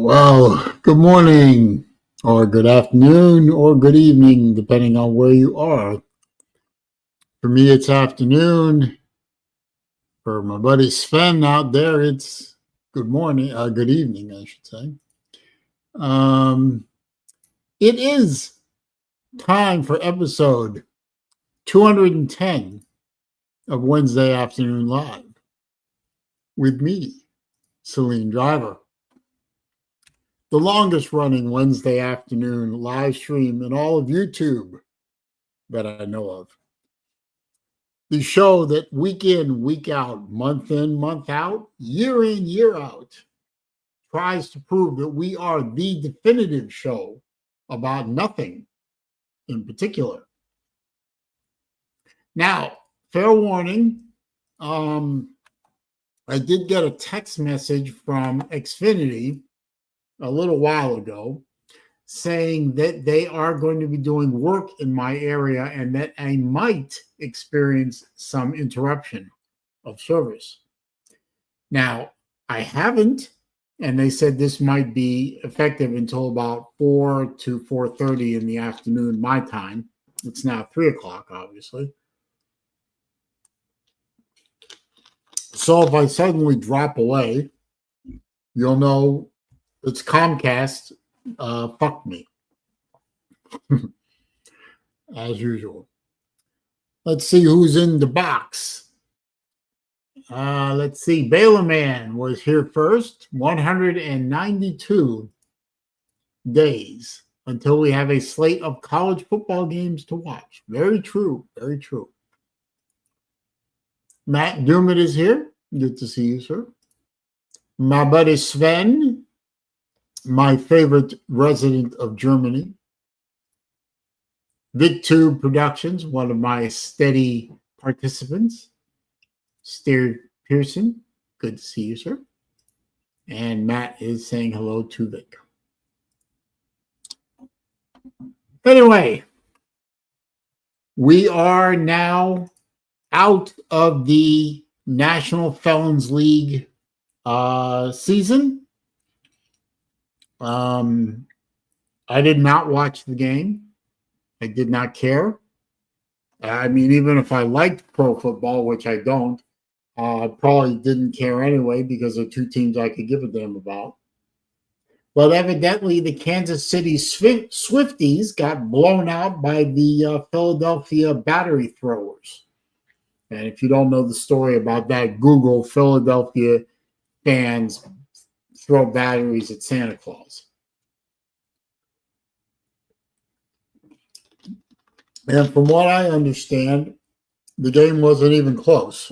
Well, good morning, or good afternoon, or good evening, depending on where you are. For me, it's afternoon. For my buddy Sven out there, it's good morning, good evening, I should say. It is time for episode 210 of Wednesday Afternoon Live with me, SaleenDriver. The longest running Wednesday afternoon live stream in all of YouTube that I know of. The show that week in, week out, month in, month out, year in, year out, tries to prove that we are the definitive show about nothing in particular. Now, fair warning, I did get a text message from Xfinity a little while ago saying that they are going to be doing work in my area and that I might experience some interruption of service. Now, I haven't, and they said this might be effective until about 4 to 4:30 in the afternoon, my time. It's now 3 o'clock, obviously. So if I suddenly drop away, you'll know it's Comcast. Fuck me. As usual. Let's see who's in the box. Let's see. Baylor Man was here first. 192 days until we have a slate of college football games to watch. Very true. Very true. Matt Dumit is here. Good to see you, sir. My buddy Sven, my favorite resident of Germany. VidTube Productions, one of my steady participants. Steer Pearson, good to see you, sir. And Matt is saying hello to Vic. Anyway, we are now out of the National Felons League season. I did not watch the game. I did not care. I mean, even if I liked pro football, which I don't, I probably didn't care anyway because they're two teams I could give a damn about. But evidently, the Kansas City Swifties got blown out by the Philadelphia battery throwers. And if you don't know the story about that, Google Philadelphia fans throw batteries at Santa Claus. And from what I understand, the game wasn't even close.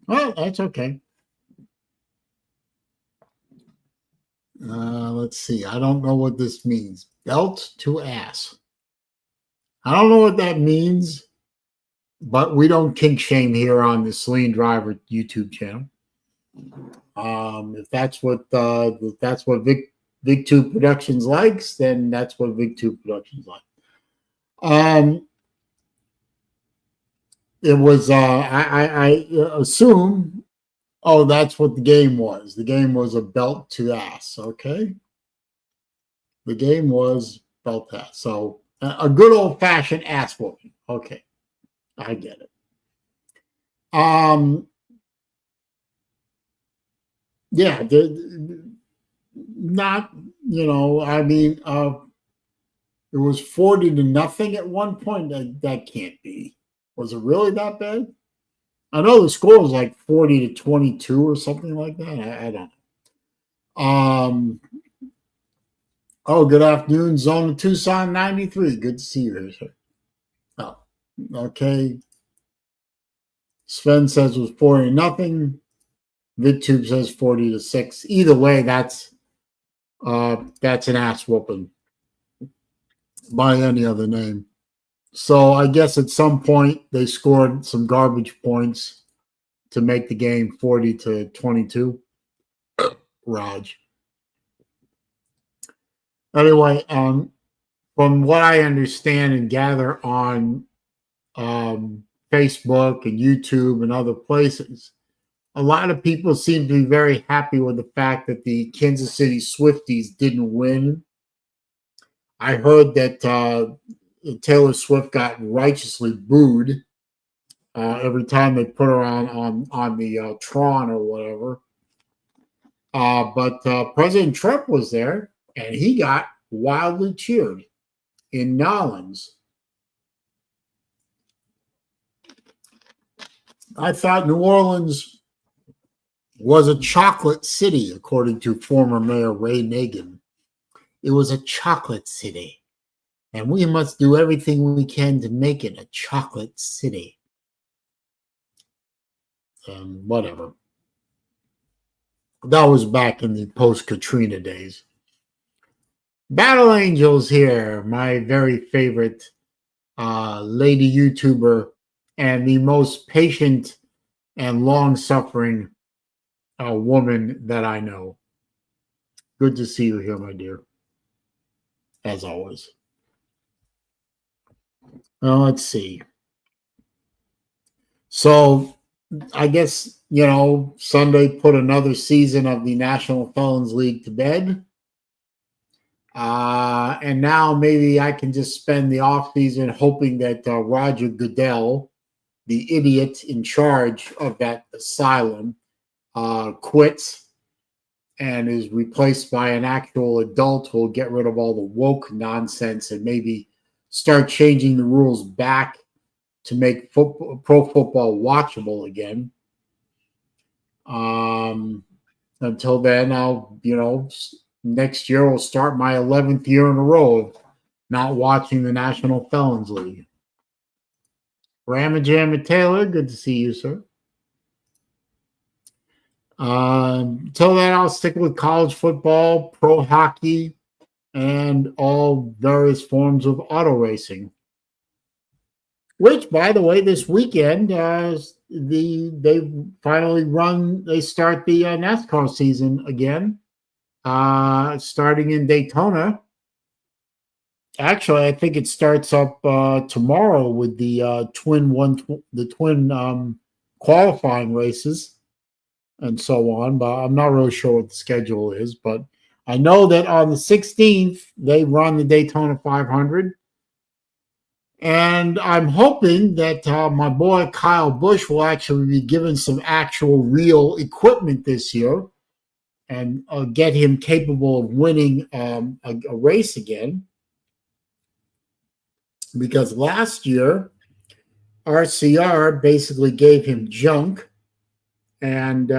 Well, that's okay. Let's see. I don't know what this means. Belt to ass. I don't know what that means, but we don't kink shame here on the SaleenDriver YouTube channel. If that's what VidTube Productions likes, then that's what VidTube Productions like. It was I assume. Oh, that's what the game was. The game was a belt to ass. Okay. The game was belt to ass. So a good old fashioned ass whooping. Okay, I get it. Yeah, not, I mean, it was 40-0 at one point. That can't be. Was it really that bad? I know the score was like 40-22 or something like that. I don't know. Oh, good afternoon, Zone of Tucson 93. Good to see you here, sir. Oh, okay. Sven says it was 40-0. VidTube says 40-6. Either way, that's an ass whooping by any other name. So I guess at some point they scored some garbage points to make the game 40-22. Raj. Anyway, from what I understand and gather on Facebook and YouTube and other places, a lot of people seem to be very happy with the fact that the Kansas City Swifties didn't win. I heard that Taylor Swift got righteously booed every time they put her on the Tron or whatever. But President Trump was there, and he got wildly cheered in Nolens. I thought New Orleans was a chocolate city, according to former Mayor Ray Nagin. It was a chocolate city, and we must do everything we can to make it a chocolate city. And whatever. That was back in the post-Katrina days. Battle Angels here, my very favorite lady YouTuber and the most patient and long-suffering woman that I know. Good to see you here, my dear. As always. Well, let's see. So, I guess, Sunday put another season of the National Felons League to bed. And now maybe I can just spend the off season hoping that Roger Goodell, the idiot in charge of that asylum, quits and is replaced by an actual adult who will get rid of all the woke nonsense and maybe start changing the rules back to make pro football watchable again. Until then, I'll, next year will start my 11th year in a row of not watching the National Felons League. Ramajam Taylor, good to see you, sir. Until then, I'll stick with college football, pro hockey, and all various forms of auto racing. Which, by the way, this weekend, they start the NASCAR season again, starting in Daytona. Actually, I think it starts up tomorrow with the twin qualifying races and so on. But I'm not really sure what the schedule is. But I know that on the 16th they run the Daytona 500, and I'm hoping that my boy Kyle Busch will actually be given some actual real equipment this year and get him capable of winning a race again. Because last year, RCR basically gave him junk, and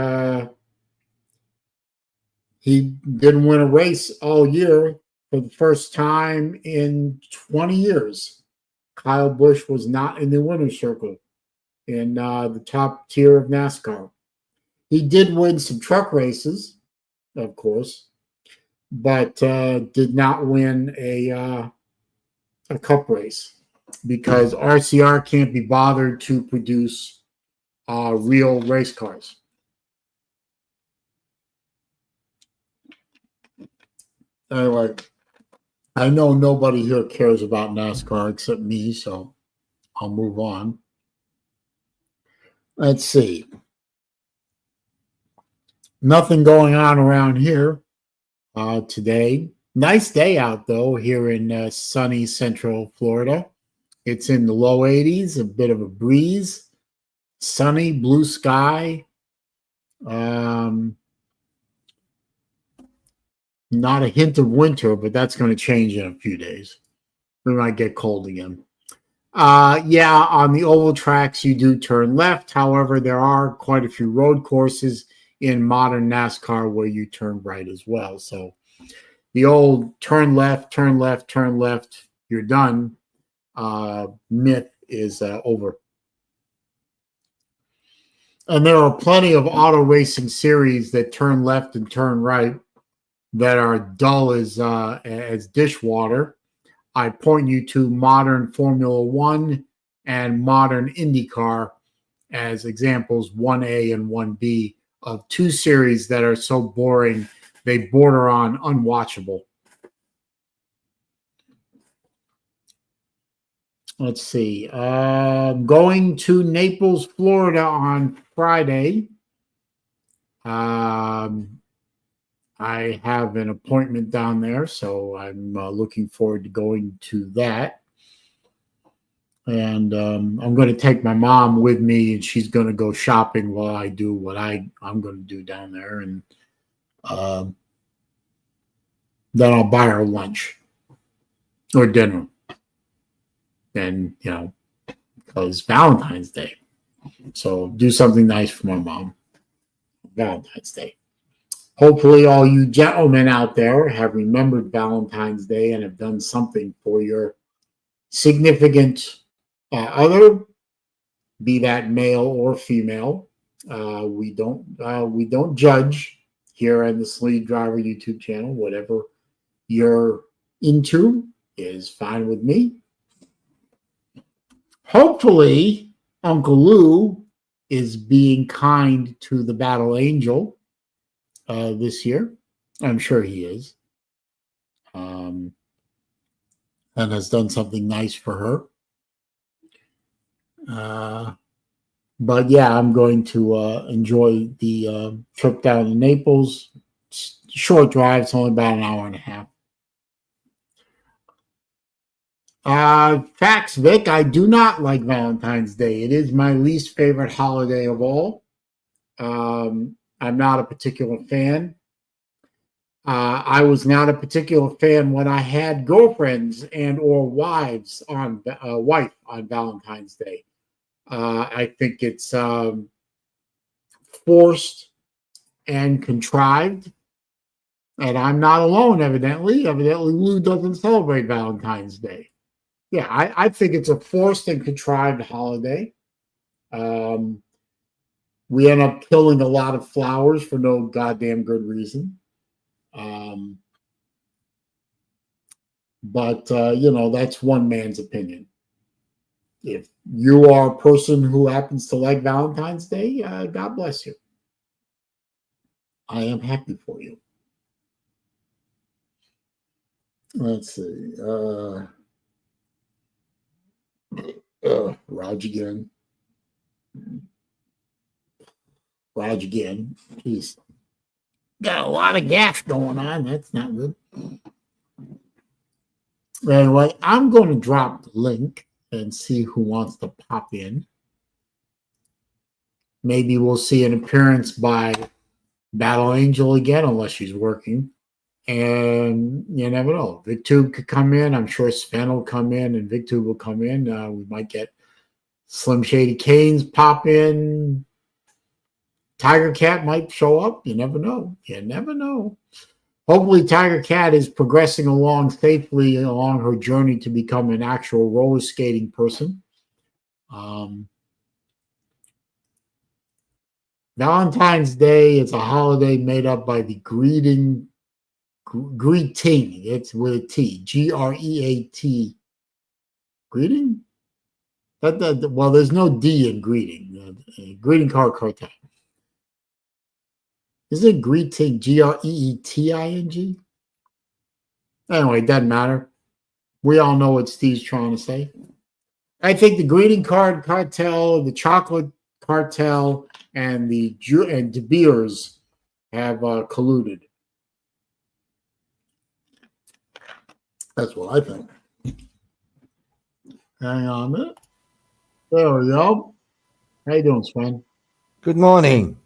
he didn't win a race all year for the first time in 20 years. Kyle Busch was not in the winner's circle in the top tier of NASCAR. He did win some truck races, of course, but did not win a cup race because RCR can't be bothered to produce real race cars. Anyway, I know nobody here cares about NASCAR except me, so I'll move on. Let's see. Nothing going on around here today. Nice day out, though, here in sunny Central Florida. It's in the low 80s, a bit of a breeze, sunny, blue sky. Not a hint of winter, but that's going to change in a few days. We might get cold again. Yeah, on the oval tracks, you do turn left. However, there are quite a few road courses in modern NASCAR where you turn right as well. So the old turn left, turn left, turn left, you're done myth is over. And there are plenty of auto racing series that turn left and turn right that are dull as dishwater. I point you to modern Formula One and modern IndyCar as examples 1A and 1B of two series that are so boring they border on unwatchable. Let's see. Going to Naples, Florida on Friday I have an appointment down there, so I'm looking forward to going to that. And I'm going to take my mom with me, and she's going to go shopping while I do what I'm going to do down there. And then I'll buy her lunch or dinner. And, because Valentine's Day. So do something nice for my mom. Valentine's Day. Hopefully all you gentlemen out there have remembered Valentine's Day and have done something for your significant other, be that male or female. We don't judge here on the SaleenDriver YouTube channel. Whatever you're into is fine with me. Hopefully, Uncle Lou is being kind to the Battle Angel this year. I'm sure he is. And has done something nice for her. But yeah, I'm going to enjoy the trip down to Naples. Short drive, it's only about an hour and a half. Facts, Vic, I do not like Valentine's Day. It is my least favorite holiday of all. I'm not a particular fan. I was not a particular fan when I had girlfriends and or wife on Valentine's Day. I think it's forced and contrived. And I'm not alone, evidently. Evidently, Lou doesn't celebrate Valentine's Day. Yeah, I think it's a forced and contrived holiday. We end up killing a lot of flowers for no goddamn good reason. But that's one man's opinion. If you are a person who happens to like Valentine's Day, God bless you. I am happy for you. Let's see. Raj again. Jeez. Got a lot of gas going on. That's not good. Anyway, I'm going to drop the link and see who wants to pop in. Maybe we'll see an appearance by Battle Angel again, unless she's working. And you never know. VicTube could come in. I'm sure Sven will come in and VicTube will come in. We might get Slim Shady Canes pop in. Tiger Cat might show up. You never know. Hopefully Tiger Cat is progressing along safely along her journey to become an actual roller skating person. Valentine's Day is a holiday made up by the greeting. It's with a T. Great. Greeting? Well, there's no D in greeting. Greeting card cartel. Isn't it greeting? Greeting? Anyway, it doesn't matter. We all know what Steve's trying to say. I think the greeting card cartel, the chocolate cartel, and the De Beers have colluded. That's what I think. Hang on a minute. There we go. How you doing, Sven? Good morning.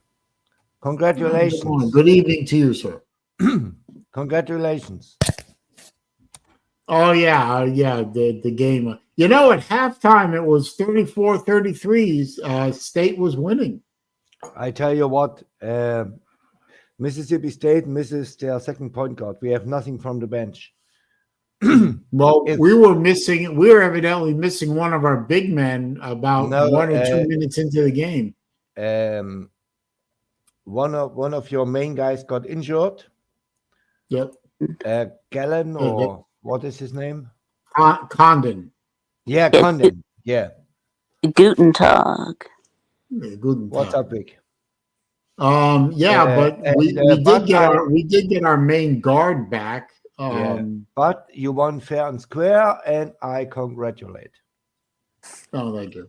Congratulations. Good morning. Good evening to you, sir. Congratulations. Oh, yeah, the game. At halftime, it was 34-33. State was winning. I tell you what, Mississippi State misses their second point guard. We have nothing from the bench. Well, we were evidently missing one of our big men about 1 or 2 minutes into the game. One of your main guys got injured. Yep. Gallen or what is his name? Condon. Yeah, Condon. Yeah. Guten Tag. Yeah, Guten Tag. What's up, Vic? But we did get our main guard back. But you won fair and square, and I congratulate. Oh, thank you.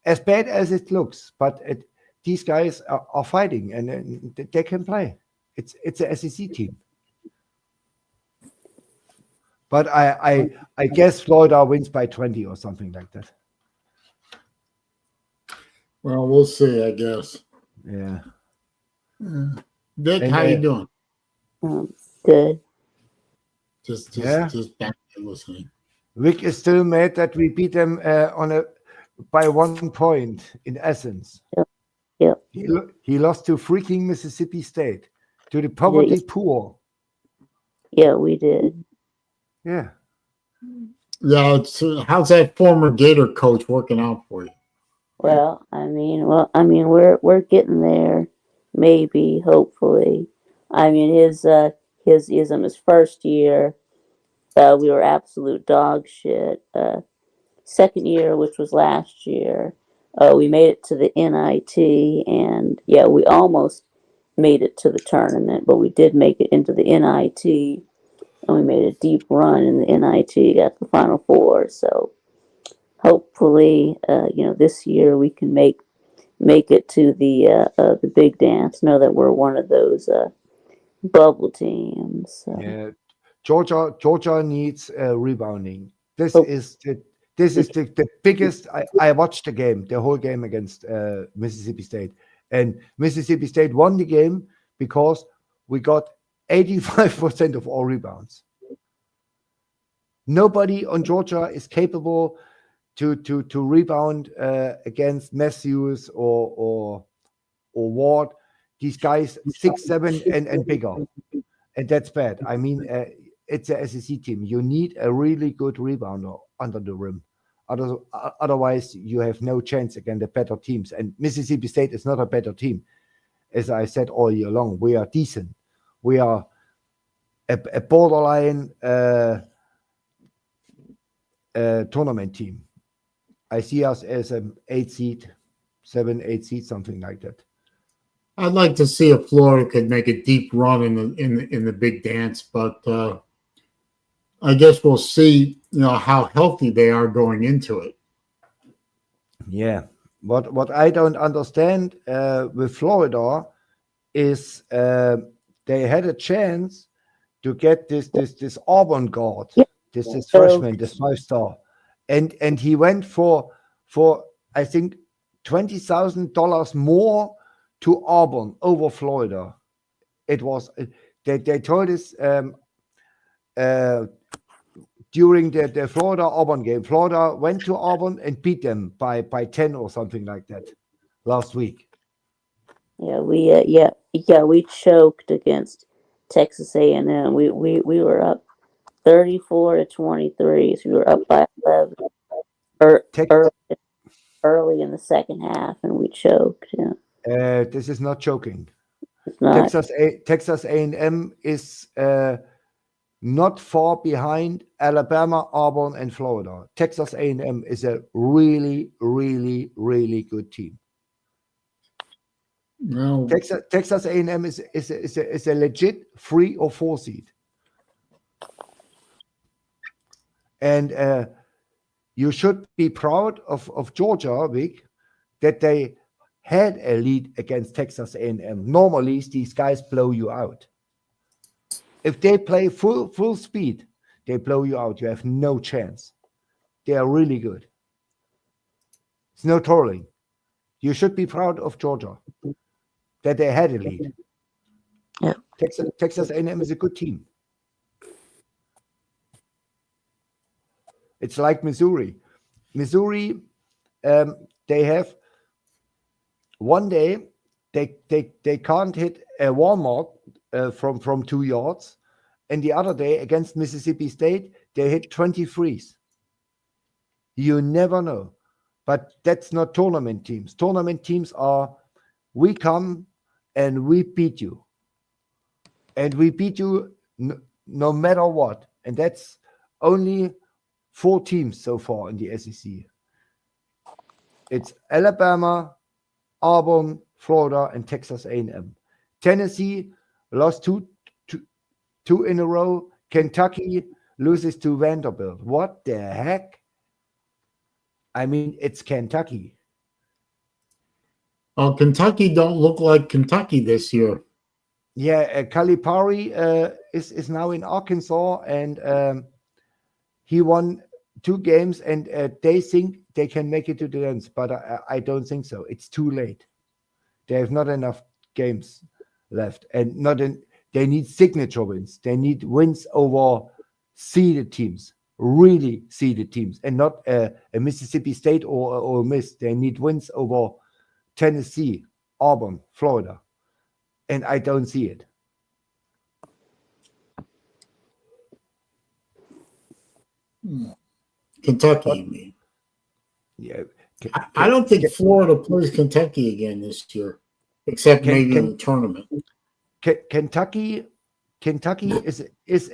as bad as it looks, but these guys are fighting and they can play. It's a SEC team. But I guess Florida wins by 20 or something like that. Well, we'll see, I guess. Yeah. Vic, And, how you doing? Good. Just back there listening. Vic is still mad that we beat them by 1 point in essence. Yep. He lost to freaking Mississippi State, to the poverty poor. Yeah, we did. Yeah. Yeah, how's that former Gator coach working out for you? Well, I mean, we're getting there. Maybe, hopefully. I mean, his first year, we were absolute dog shit. Second year, which was last year, we made it to the NIT, and yeah, we almost made it to the tournament, but we did make it into the NIT, and we made a deep run in the NIT, got the Final Four. So hopefully, this year we can make it to the big dance. Know that we're one of those bubble teams. So. Yeah. Georgia needs rebounding. This is the biggest. I watched the whole game against Mississippi State, and Mississippi State won the game because we got 85% of all rebounds. Nobody on Georgia is capable to rebound against Matthews or Ward. These guys 6'7" and bigger, and that's bad. I mean, it's a SEC team. You need a really good rebounder under the rim. Otherwise, you have no chance against the better teams. And Mississippi State is not a better team. As I said all year long, we are decent. We are a borderline tournament team. I see us as an 8 seed, 7, 8 seed, something like that. I'd like to see if Florida could make a deep run in the big dance, but I guess we'll see, how healthy they are going into it. Yeah. What I don't understand with Florida is they had a chance to get this Auburn guard, this freshman, this 5-star, and he went for I think $20,000 more to Auburn over Florida. It was they told us during the Florida Auburn game. Florida went to Auburn and beat them by 10 or something like that last week. Yeah, we choked against Texas A&M. We were up 34-23, so we were up by 11 early in the second half, and we choked. Yeah. This is not joking. It's not. Texas A&M is not far behind Alabama, Auburn, and Florida. Texas A&M is a really, really, really good team. No. Texas A&M is a legit 3 or 4 seed. And you should be proud of Georgia, Vic, that they had a lead against Texas A&M. Normally, these guys blow you out. If they play full speed, they blow you out. You have no chance. They are really good. It's no trolling. You should be proud of Georgia that they had a lead. Yeah. Texas A&M is a good team. It's like Missouri. Missouri, they have one day they can't hit a wall mark from 2 yards, and the other day against Mississippi State they hit 23s. You never know, but that's not tournament teams. Tournament teams are we come and we beat you, and we beat you no matter what, and that's only 4 teams so far in the SEC. It's Alabama, Auburn, Florida, and Texas A&M. Tennessee lost two in a row. Kentucky loses to Vanderbilt. What the heck? I mean, it's Kentucky. Kentucky don't look like Kentucky this year. Yeah, Calipari is now in Arkansas, and he won 2 games, and they think they can make it to the dance, but I don't think so. It's too late. They have not enough games left, and they need signature wins. They need wins over seeded teams, really seeded teams, and not a Mississippi State or Miss. They need wins over Tennessee, Auburn, Florida, and I don't see it. Kentucky, you mean? Yeah, I don't think Florida plays Kentucky again this year, except maybe in the tournament. Kentucky is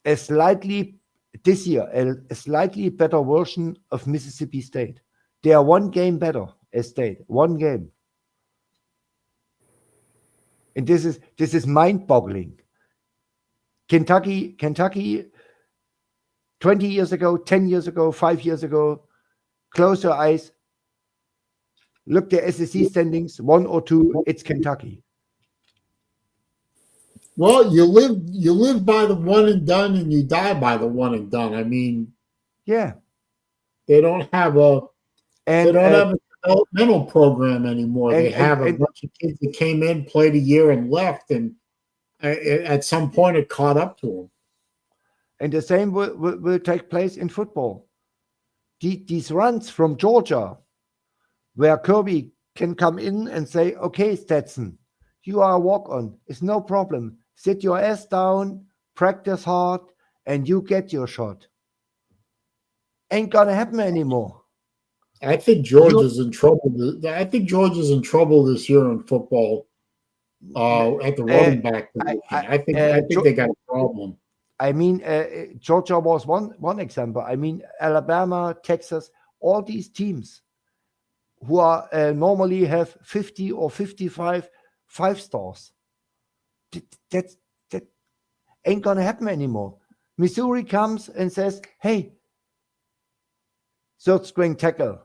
a slightly this year a slightly better version of Mississippi State. They are 1 game better as State, 1 game, and this is mind-boggling. Kentucky 20 years ago, 10 years ago, 5 years ago. Close your eyes. Look the SEC standings, 1 or 2. It's Kentucky. Well, you live by the one and done, and you die by the one and done. I mean, Yeah, they don't have a developmental program anymore. They have a bunch of kids that came in, played a year, and left, and at some point it caught up to them. And the same will take place in football. These runs from Georgia, where Kirby can come in and say, okay, Stetson, you are a walk-on. It's no problem. Sit your ass down, practice hard, and you get your shot. Ain't gonna happen anymore. I think Georgia's in trouble. I think Georgia's in trouble this year in football at the running back position. I think they got a problem. I mean, Georgia was one example. I mean, Alabama, Texas, all these teams who are normally have 50 or 55 5-stars. That ain't gonna happen anymore. Missouri comes and says, "Hey, third-string tackle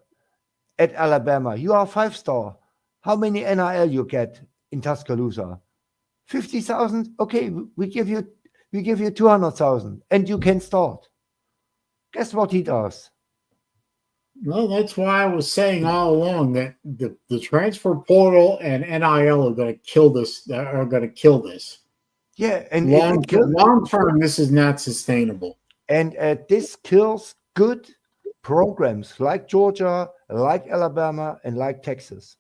at Alabama, you are 5-star. How many NIL you get in Tuscaloosa? 50,000. Okay, we give you 200,000, and you can start." Guess what he does? Well, that's why I was saying all along that the transfer portal and NIL are going to kill this. Yeah, and long term, this is not sustainable. And this kills good programs like Georgia, like Alabama, and like Texas.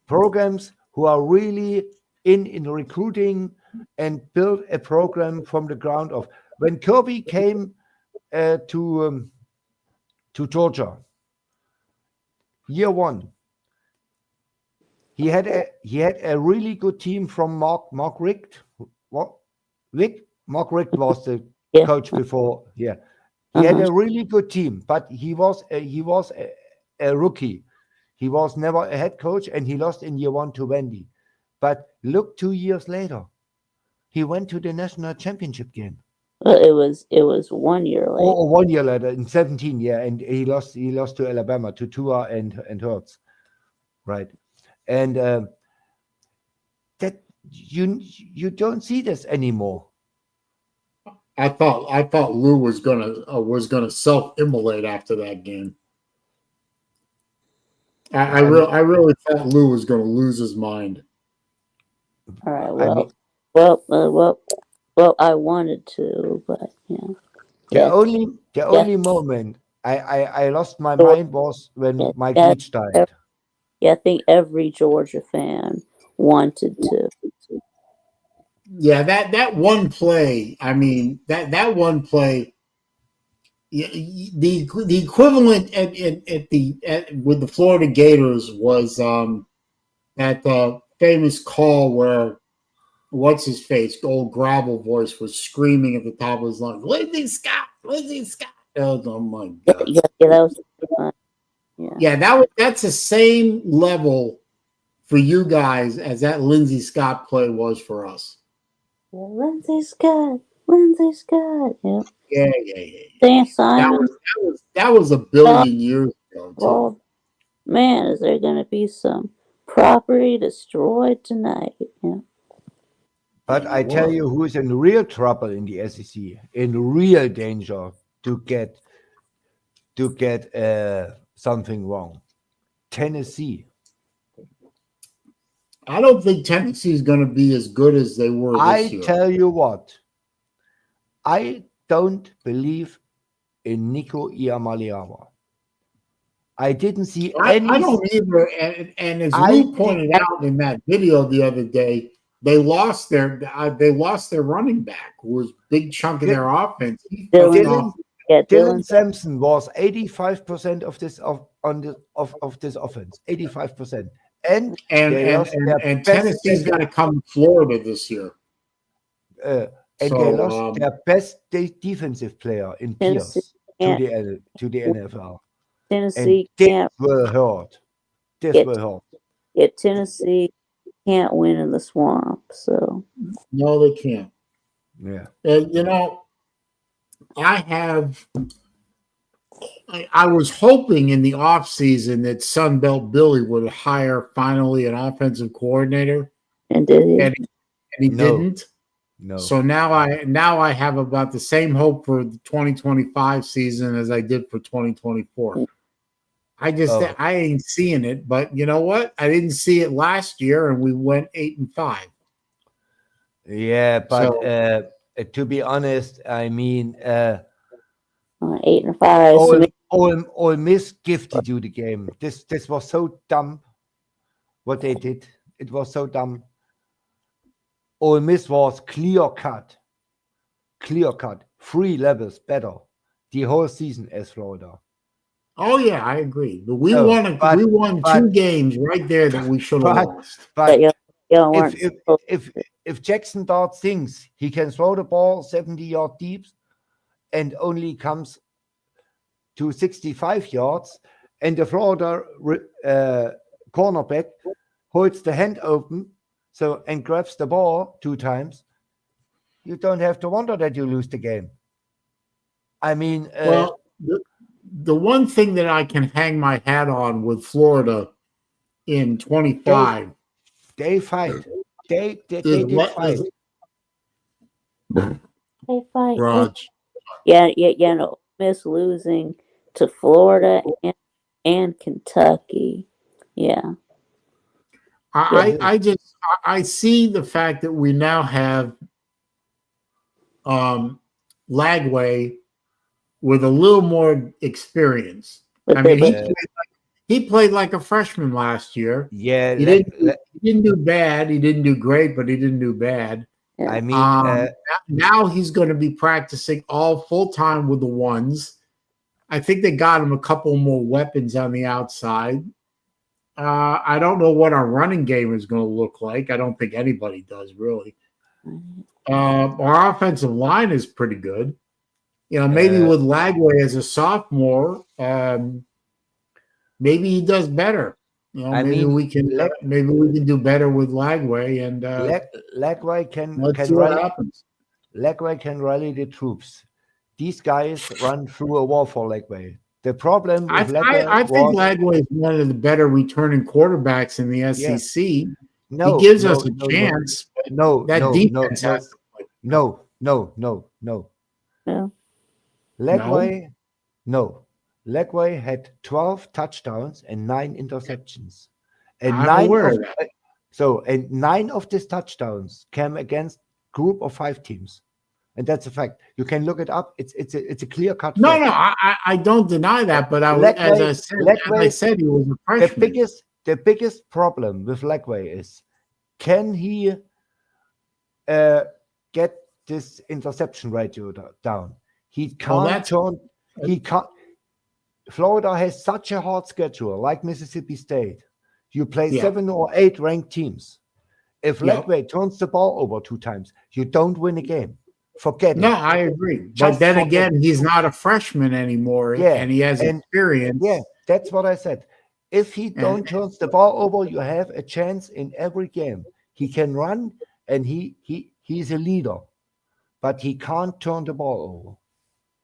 Programs who are really in recruiting and build a program from the ground up. When Kirby came to Georgia, year 1, he had a really good team from Mark Richt. What? Mark Richt was the coach before. Yeah, he had a really good team, but he was a rookie. He was never a head coach, and he lost in year 1 to Wendy. But look, 2 years later, he went to the national championship game. Well, it was 1 year later. Or 1 year later in 17, yeah, and he lost to Alabama, to Tua and Hurts, right? And that you don't see this anymore. I thought Lou was gonna self-immolate after that game. I really thought Lou was gonna lose his mind. All right. Well, I wanted to, but yeah. The only moment I lost my mind was when Mike Leach died. Yeah, I think every Georgia fan wanted to. Yeah, that one play. I mean, that one play. The equivalent with the Florida Gators was that famous call where what's his face, old gravel voice, was screaming at the top of his lungs, Lindsey Scott. Oh my God. Yeah, that was fun. Yeah, that's the same level for you guys as that Lindsey Scott play was for us. Yeah, Lindsey Scott. Yeah. Yeah. Dan Simon. That was a billion years ago too. Man, is there going to be some property destroyed tonight? Yeah. But I tell you who is in real trouble in the SEC, in real danger to get something wrong. Tennessee. I don't think Tennessee is going to be as good as they were this I year. tell you what, I don't believe in Nico Iamaleava. I didn't see any. I don't either. And as Lou pointed out in that video the other day, they lost their running back, who was a big chunk of their offense. Dylan Sampson was 85% of this of this offense. 85%. And Tennessee's got to come to Florida this year. And they lost their best defensive player in Pierce to the NFL. Tennessee this will hurt. Yeah, Tennessee can't win in the swamp. So no, they can't. Yeah. I was hoping in the offseason that Sunbelt Billy would hire finally an offensive coordinator. And did he? And he didn't. No. So now I have about the same hope for the 2025 season as I did for 2024. I ain't seeing it, but you know what? I didn't see it last year, and we went 8-5. Yeah, but to be honest, I mean, 8-5. Ole Miss gifted you the game. This was so dumb. What they did, it was so dumb. Ole Miss was clear cut, 3 levels better the whole season as Florida. Oh yeah, I agree. But we won 2 games right there that we should have lost. But if Jackson Dart thinks he can throw the ball 70 yards deep and only comes to 65 yards, and the Florida cornerback holds the hand open and grabs the ball 2 times, you don't have to wonder that you lose the game. I mean, the one thing that I can hang my hat on with Florida in 25, they fight. They did fight. They fight. Raj. Yeah. No, Miss losing to Florida and Kentucky. Yeah. I see the fact that we now have Lagway with a little more experience. I mean, he played like a freshman last year. Yeah, he didn't do bad. He didn't do great, but he didn't do bad. Yeah. I mean, now he's going to be practicing all full time with the ones. I think they got him a couple more weapons on the outside. I don't know what our running game is going to look like. I don't think anybody does really. Our offensive line is pretty good. Maybe with Lagway as a sophomore, maybe he does better. Maybe we can do better with Lagway, and Lagway can see what happens. Lagway can rally the troops. These guys run through a wall for Lagway. The problem with Lagway, I think Lagway is one of the better returning quarterbacks in the SEC. Yeah. He gives us a chance. No. Defense has to play. No. Yeah. Lagway had 12 touchdowns and 9 interceptions. And I'm aware of that. 9 of these touchdowns came against group of 5 teams. And that's a fact. You can look it up. It's a clear cut. No, I don't deny that. But as I said, he was a freshman. The biggest problem with Lagway is, can he get this interception ratio down? He can't Florida has such a hard schedule, like Mississippi State. You play 7 or 8 ranked teams. If Lagway turns the ball over 2 times, you don't win a game. Forget it. No, I agree. But then again, he's not a freshman anymore, and he has experience. Yeah, that's what I said. If he don't turns the ball over, you have a chance in every game. He can run, and he's a leader, but he can't turn the ball over.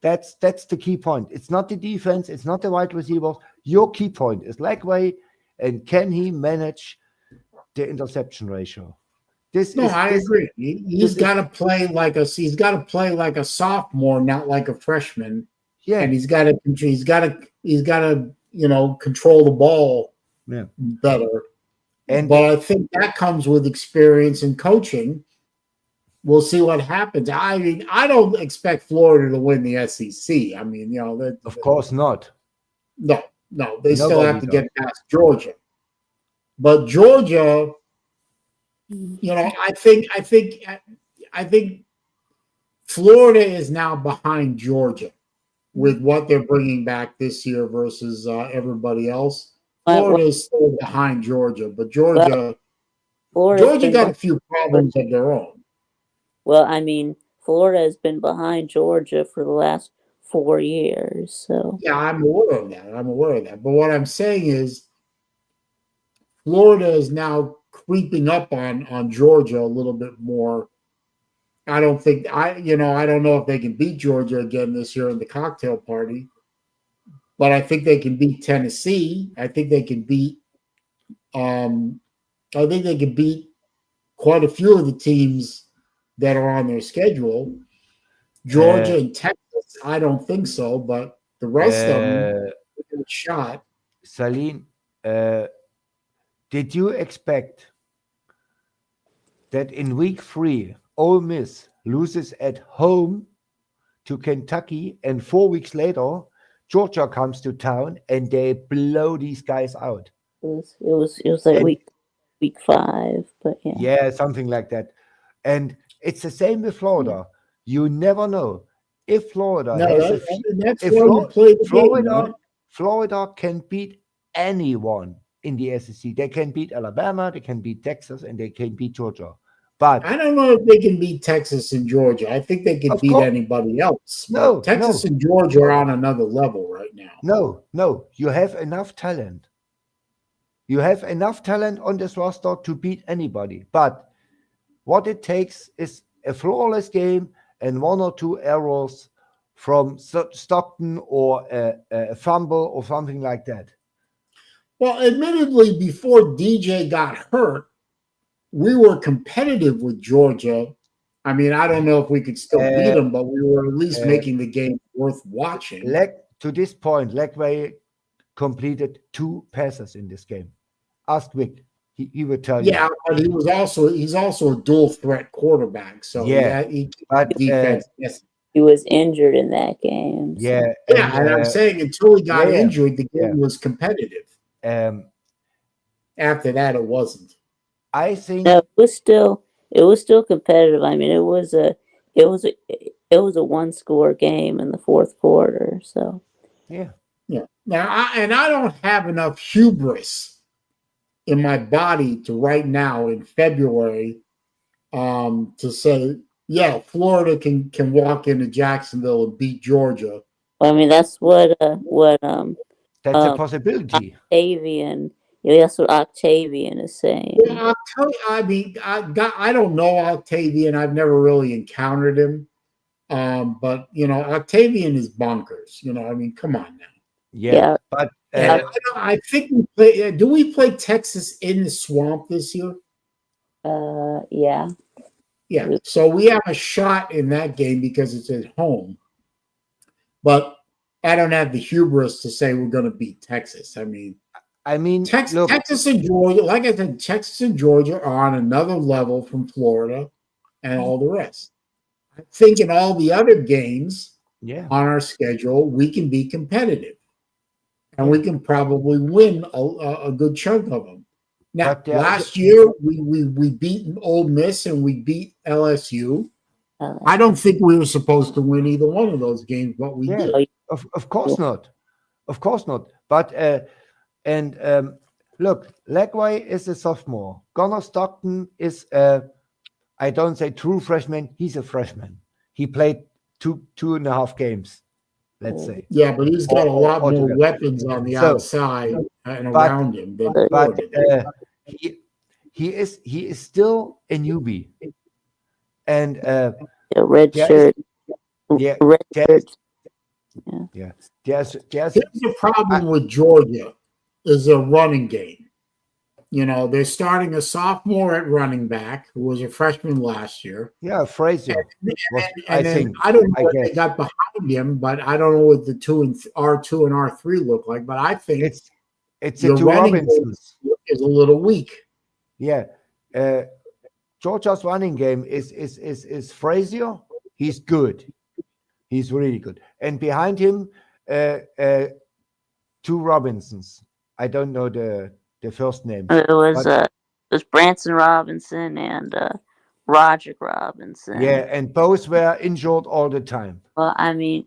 That's the key point. It's not the defense. It's not the wide receivers. Your key point is Lagway, and can he manage the interception ratio? I agree. He's got to play like a sophomore, not like a freshman. Yeah, And he's got to control the ball better. But I think that comes with experience and coaching. We'll see what happens. I mean, I don't expect Florida to win the SEC. I mean, of course not. No, they still have to get past Georgia. But Georgia, I think Florida is now behind Georgia with what they're bringing back this year versus everybody else. Florida is still behind Georgia, but Georgia got a few problems of their own. Well, I mean, Florida has been behind Georgia for the last 4 years. So yeah, I'm aware of that. But what I'm saying is, Florida is now creeping up on Georgia a little bit more. I don't know if they can beat Georgia again this year in the cocktail party, but I think they can beat Tennessee. I think they can beat quite a few of the teams that are on their schedule. Georgia and Texas, I don't think so, but the rest of them give it a shot. Saleen, did you expect that in week 3, Ole Miss loses at home to Kentucky, and 4 weeks later, Georgia comes to town and they blow these guys out? It was like week 5, but yeah. Yeah, something like that. And it's the same with Florida. You never know if Florida Florida can beat anyone in the SEC. They can beat Alabama, they can beat Texas, and they can beat Georgia. But I don't know if they can beat Texas and Georgia. I think they can beat anybody else. No, Texas and Georgia are on another level right now. No. You have enough talent. You have enough talent on this roster to beat anybody. But what it takes is a flawless game and 1 or 2 errors from Stockton or a fumble or something like that. Well, admittedly, before DJ got hurt, we were competitive with Georgia. I mean, I don't know if we could still beat them, but we were at least making the game worth watching. To this point, Lagway completed 2 passes in this game. Ask Vic. He would tell you. Yeah, but he's also a dual threat quarterback. So defense. Yes. He was injured in that game. So. Yeah, and I'm saying until he got injured, the game was competitive. After that, it wasn't. I think no, it was still competitive. I mean, it was a 1-score game in the 4th quarter. So yeah. Now, I don't have enough hubris in my body to right now in February to say, yeah, Florida can walk into Jacksonville and beat Georgia. I mean, that's what that's a possibility. Octavian. Yeah, that's what Octavian is saying. Well, I'll tell you, I mean, I don't know Octavian. I've never really encountered him. But Octavian is bonkers. I mean, come on now. Yeah. But I think we play. Do we play Texas in the swamp this year? Yeah. Yeah. So we have a shot in that game because it's at home. But I don't have the hubris to say we're going to beat Texas. I mean, Texas and Georgia, like I said, Texas and Georgia are on another level from Florida and all the rest. I think in all the other games on our schedule, we can be competitive. And we can probably win a good chunk of them. Now, last year, we beat Ole Miss and we beat LSU. I don't think we were supposed to win either one of those games, but we did. Of course not. Of course not. But look, Lagway is a sophomore. Connor Stockton is I don't say true freshman. He's a freshman. He played 2.5 games, let's say. Yeah, but he's got a lot more weapons on the outside and around him. But he is still a newbie, and red shirt. Yeah. There's Here's the problem with Georgia is their running game. They're starting a sophomore at running back who was a freshman last year. Frazier. I don't know what they got behind him, but I don't know what the R2 and R3 look like. But I think it's your the two running game Robinsons. is a little weak. Yeah. Georgia's running game is Frazier. He's good. He's really good. And behind him, two Robinsons. I don't know the first names. It was Branson Robinson and Roderick Robinson. Yeah, and both were injured all the time. Well, I mean,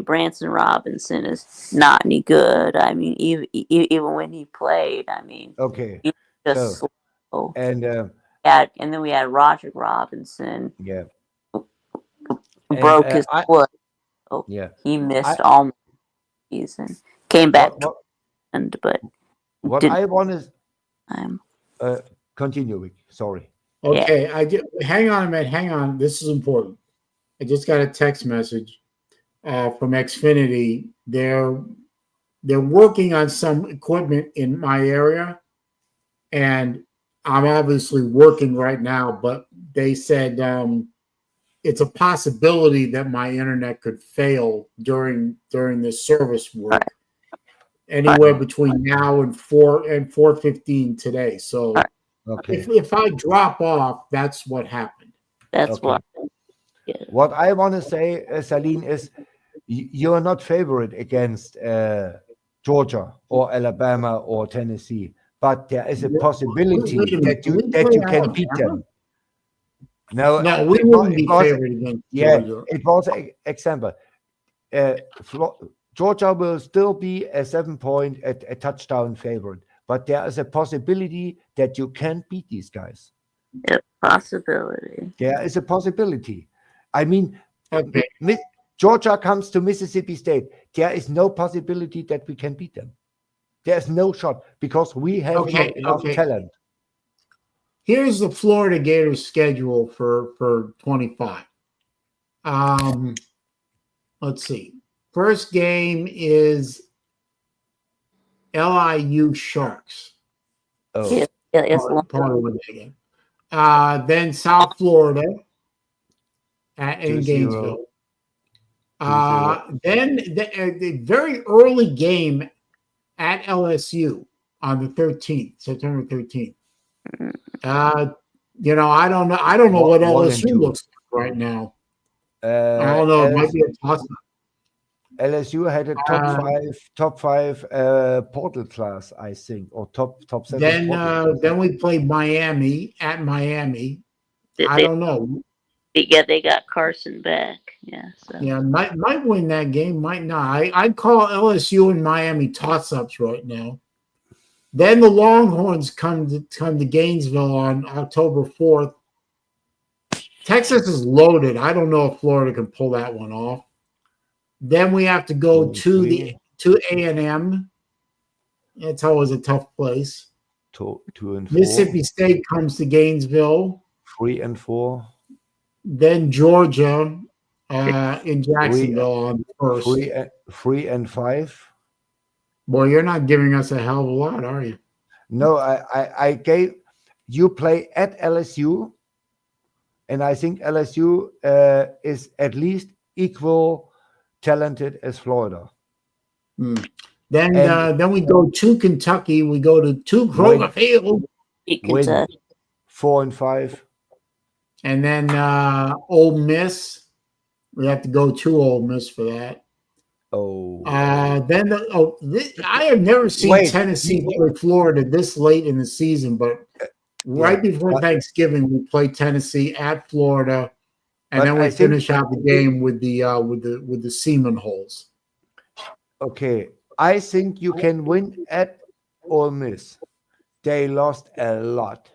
Branson Robinson is not any good. I mean, even when he played, Okay. he was just slow. And And then we had Roderick Robinson. Yeah. Broke his foot. So yeah. He missed all season. Came back but what I want is continue, Vic. Sorry. Okay, hang on a minute. Hang on. This is important. I just got a text message from Xfinity. They're working on some equipment in my area, and I'm obviously working right now. But they said it's a possibility that my internet could fail during this service work, anywhere between now and 4:15 today. So. Okay. If I drop off, that's what happened. That's what. Yeah. What I want to say, Saleen, is you're not favorite against Georgia or Alabama or Tennessee, but there is a possibility that you can beat them. No, we wouldn't be favored against Georgia. It was an example. Georgia will still be a 7-point, a touchdown favorite. But there is a possibility that you can't beat these guys. A possibility. There is a possibility. I mean, Georgia comes to Mississippi State. There is no possibility that we can beat them. There's no shot because we have not enough talent. Here's the Florida Gators schedule for 25. Let's see. First game is LIU Sharks. Oh, it's part of the game. Then South Florida in Gainesville. Then the very early game at LSU on the 13th, September 13th. I don't know. I don't know what LSU looks like right now. I don't know. It might be a toss-up. LSU had a top five portal class, I think, or top 7. Then we played Miami at Miami. I don't know. Yeah, they got Carson back. Yeah, so. Yeah, might win that game, might not. I'd call LSU and Miami toss-ups right now. Then the Longhorns come to Gainesville on October 4th. Texas is loaded. I don't know if Florida can pull that one off. Then we have to go to A&M. It's always a tough place. 2 and 4. Mississippi State comes to Gainesville. 3 and 4. Then Georgia in Jacksonville on the 1st. 3 and 5. Boy, you're not giving us a hell of a lot, are you? No, I gave you play at LSU, and I think LSU is at least equal talented as Florida. Then we go to Kentucky. We go to Kroger Field. Win 4 and 5. And then Ole Miss. We have to go to Ole Miss for that. Oh. I have never seen Tennessee play Florida this late in the season, but right before Thanksgiving, we play Tennessee at Florida, and then we finish out the game with the Seaman holes. Okay, I think you can win at Ole Miss. They lost a lot.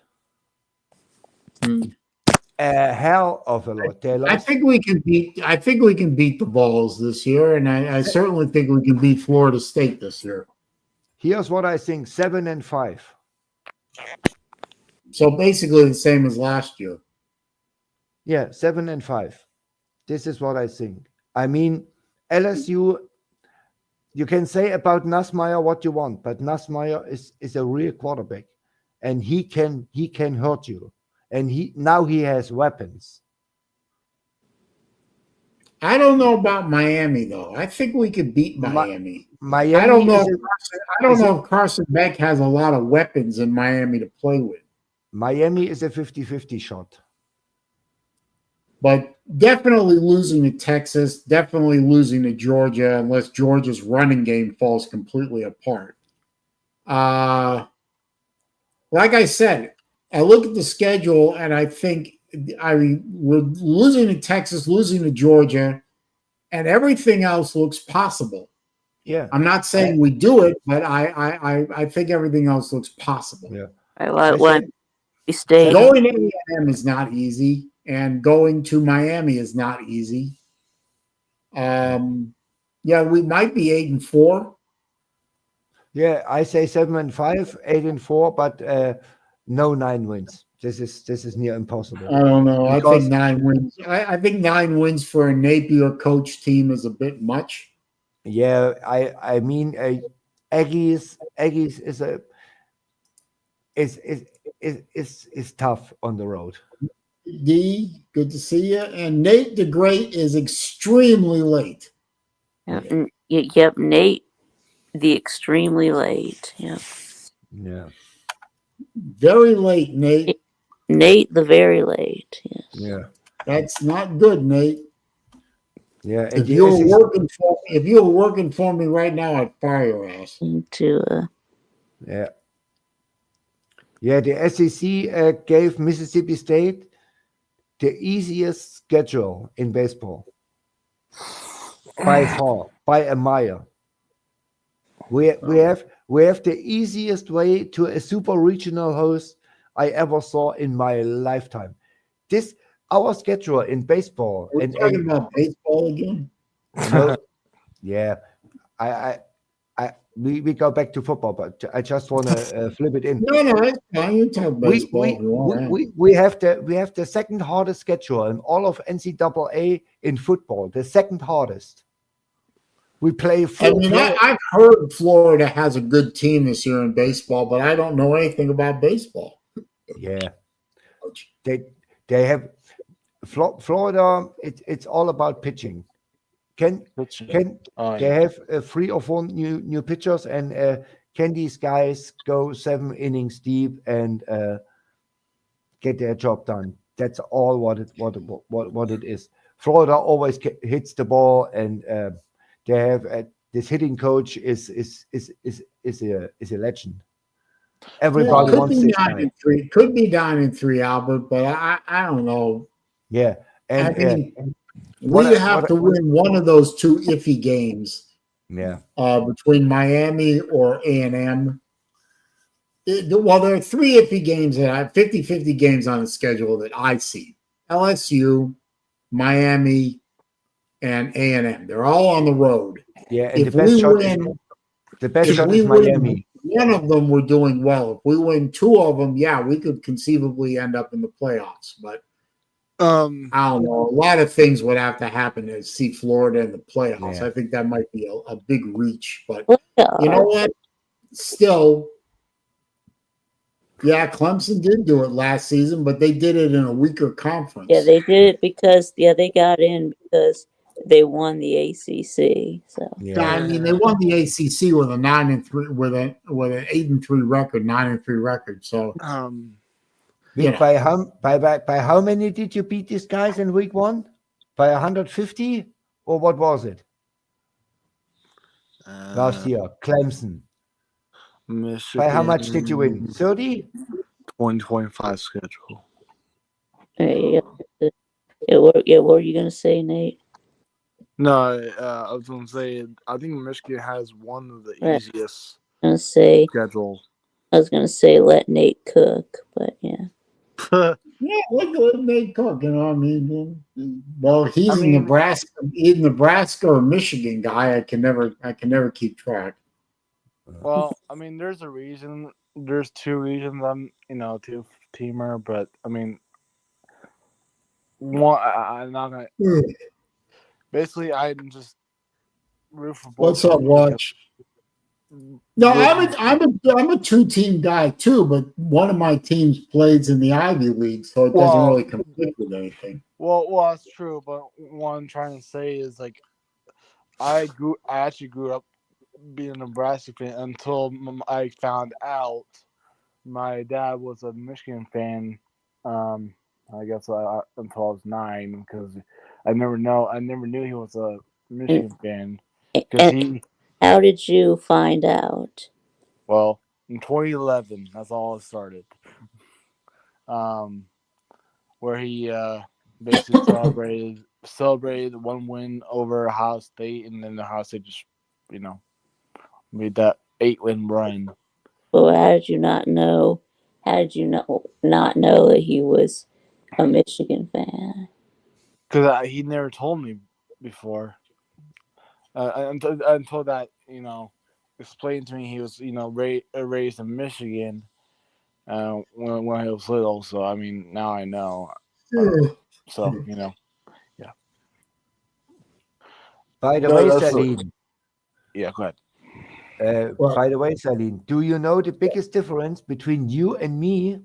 A hell of a lot. I think we can beat the Vols this year, and I certainly think we can beat Florida State this year. Here's what I think: 7 and 5. So basically the same as last year. Yeah, 7 and 5. This is what I think. I mean, LSU. You can say about Nussmeier what you want, but Nussmeier is a real quarterback, and he can hurt you. And he has weapons. I don't know about Miami though. I think we could beat Miami. Miami I don't know. is I don't know if Carson Beck has a lot of weapons in Miami to play with. Miami is a 50-50 shot. But definitely losing to Texas, definitely losing to Georgia, unless Georgia's running game falls completely apart. Like I said, I look at the schedule and I think we're losing to Texas, losing to Georgia, and everything else looks possible. Yeah, I'm not saying we do it, but I think everything else looks possible. Yeah. We stay. Going to A&M is not easy, and going to Miami is not easy. Yeah, we might be 8-4. Yeah, I say 7-5, 8-4, but no 9 wins. This is near impossible. I don't know. Because- I think 9 wins. I think 9 wins for a Napier coach team is a bit much. Yeah, I mean, Aggies is tough on the road. D, good to see you. And Nate the Great is extremely late. Yep, Nate, the extremely late. Yep. Yeah. Very late, Nate. Nate, the very late. Yes. Yeah. That's not good, Nate. Yeah. If you were working for me right now, I'd fire your ass. Yeah. Yeah, the SEC gave Mississippi State the easiest schedule in baseball by far, by a mile. We have the easiest way to a super regional host I ever saw in my lifetime. Our schedule in baseball. We're talking about baseball again. No, yeah, we go back to football, but I just want to flip it in. No, that's fine. You talk baseball. We have the second hardest schedule in all of NCAA in football. The second hardest. We play. I've heard Florida has a good team this year in baseball, but I don't know anything about baseball. Yeah, they have Florida. It's all about pitching. They have 3 or 4 new pitchers, and can these guys go 7 innings deep and get their job done? That's all what it is. Florida always hits the ball, and they have this hitting coach is a legend. Everybody wants this guy. Could be 9-3, Albert, but I don't know. Yeah, and we have to win one of those 2 iffy games. Yeah, between Miami or A&M. Well, there are 3 iffy games that I 50-50 games on the schedule that I see: LSU, Miami, and A&M. They're all on the road. Yeah, and the best shot is Miami. One of them, we're doing well. If we win 2 of them, yeah, we could conceivably end up in the playoffs. But I don't know. A lot of things would have to happen to see Florida in the playoffs. Yeah. I think that might be a big reach. But you know what? Still, yeah, Clemson did do it last season, but they did it in a weaker conference. Yeah, they did it because they got in because they won the ACC. So yeah, I mean they won the ACC with a 9-3 with an 8-3 record, 9-3 record. So by how many did you beat these guys in week 1? By 150 or what was it? Last year, Clemson. Michigan, by how much did you win? 30? 2025 schedule. What were you gonna say, Nate? No, I was gonna say I think Michigan has one of the easiest schedule. I was gonna say let Nate cook, but yeah. Yeah, let Nate cook. You know, I mean, well, he's a Nebraska or Michigan guy. I can never keep track. Well, I mean, there's a reason. There's 2 reasons I'm, 2-teamer, but I mean, one, I'm not gonna. basically I just root for both. What's up, Watch? No, I'm a two-team guy too, but one of my teams plays in the Ivy League, so it doesn't really conflict with anything. Well, that's true, but what I'm trying to say is like I actually grew up being a Nebraska fan until I found out my dad was a Michigan fan. I guess until I was 9, because I never knew he was a Michigan fan. Because how did you find out? Well, in 2011, that's all it started. Where he basically celebrated one win over Ohio State, and then Ohio State just, made that 8-win run. Well, how did you not know? How did you not know that he was a Michigan fan? Because he never told me before. Until that, explained to me he was, raised in Michigan when I was little. So, I mean, now I know. So, yeah. By the way, Saleen. Yeah, go ahead. By the way, Saleen, do you know the biggest difference between you and me?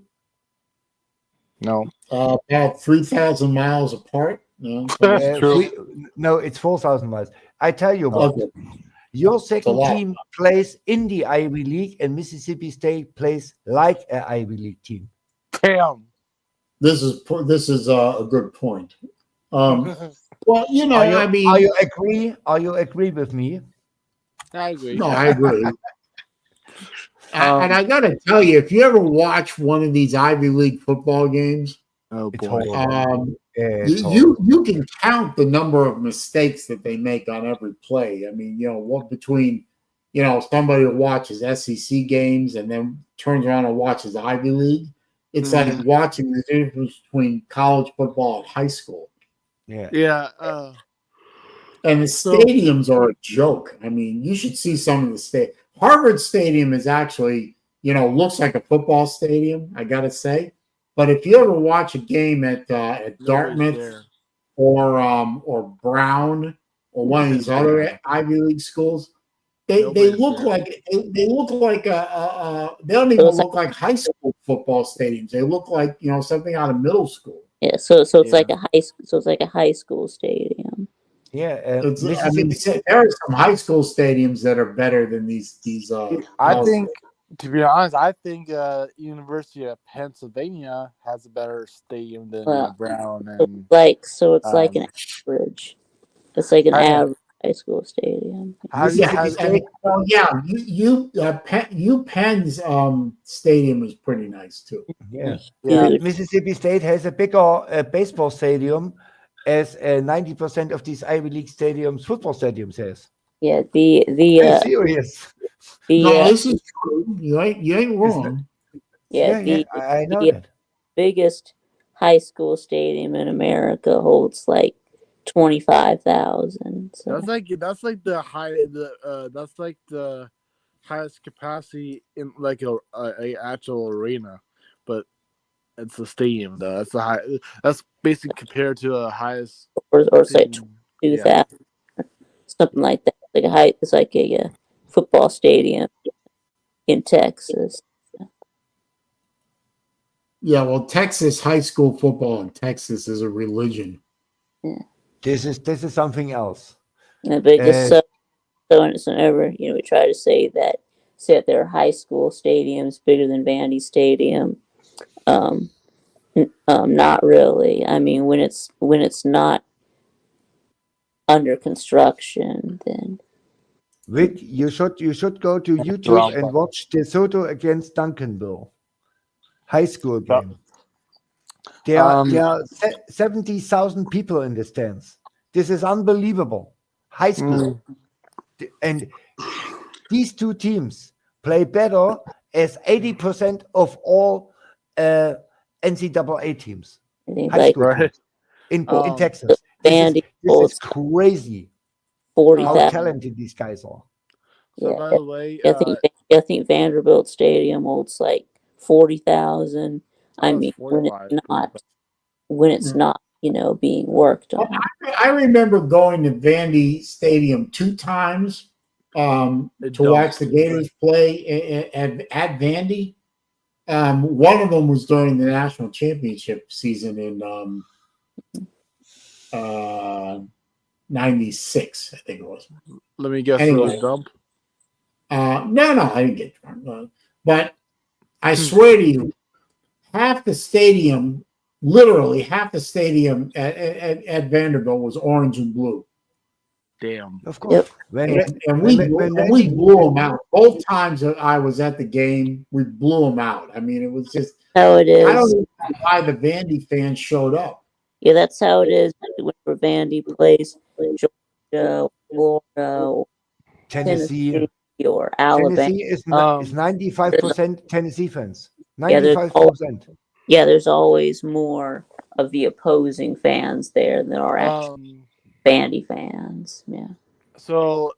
No. About 3,000 miles apart. No, That's true. No, it's 4,000 miles. I tell you what. Okay. Your second team plays in the Ivy League, and Mississippi State plays like an Ivy League team. Damn. This is a good point. Well, are you agree? Are you agree with me? I agree. No, I agree. And I got to tell you, if you ever watch one of these Ivy League football games, oh boy, you can count the number of mistakes that they make on every play. I mean, what between somebody who watches SEC games and then turns around and watches Ivy League, it's like watching the difference between college football and high school. Yeah. And the stadiums are a joke. I mean, you should see some of the Harvard Stadium is actually, looks like a football stadium, I got to say. But if you ever watch a game at Dartmouth or Brown or one of these other Ivy League schools, they look like they don't even look like high school football stadiums. They look like something out of middle school. Yeah, so it's like a high school. So it's like a high school stadium. Yeah, there are some high school stadiums that are better than these. I think, to be honest, University of Pennsylvania has a better stadium than Brown. And it's like an average. It's like an average high school stadium. Penn's stadium is pretty nice too. Yeah. Mississippi State has a bigger baseball stadium, as 90% of these Ivy League stadiums, football stadiums, has. Yeah, serious. This is true. You ain't wrong. I know that. Biggest high school stadium in America holds like 25,000. So. That's like the highest capacity in like a actual arena, but it's a stadium though. That's basically compared to the highest, or say 2,000, something like that. It's like a football stadium in Texas. Yeah, well, Texas high school football in Texas is a religion. Yeah. This is something else. Yeah, but just whenever we try to say that there are high school stadiums bigger than Vandy Stadium. Not really. I mean, when it's not under construction, then. Rick, you should go to YouTube and watch DeSoto against Duncanville high school game. There are 70,000 people in the stands. This is unbelievable. High school. And these two teams play better as 80% of all NCAA teams. High school teams in Texas. This is crazy. 40,000. How talented these guys are. So by the way, I think Vanderbilt Stadium holds like 40,000. I mean, when it's not being worked Well, on. I remember going to Vandy Stadium 2 times to watch the Gators play at Vandy. One of them was during the national championship season in '96, I think it was. Let me guess. Anyway. It was dump. No, I didn't get drunk. But I swear to you, half the stadium, literally half the stadium at Vanderbilt was orange and blue. Damn. Of course. Yep. And we blew them out. Both times that I was at the game, we blew them out. I mean, it was just, How it I don't is. know why the Vandy fans showed up. Yeah, that's how it is whenever Vandy plays Georgia, Florida, or Tennessee. Tennessee, or Alabama. Tennessee is 95% Tennessee fans. Yeah, 95%. there's always more of the opposing fans there than are actually Vandy fans. Yeah. So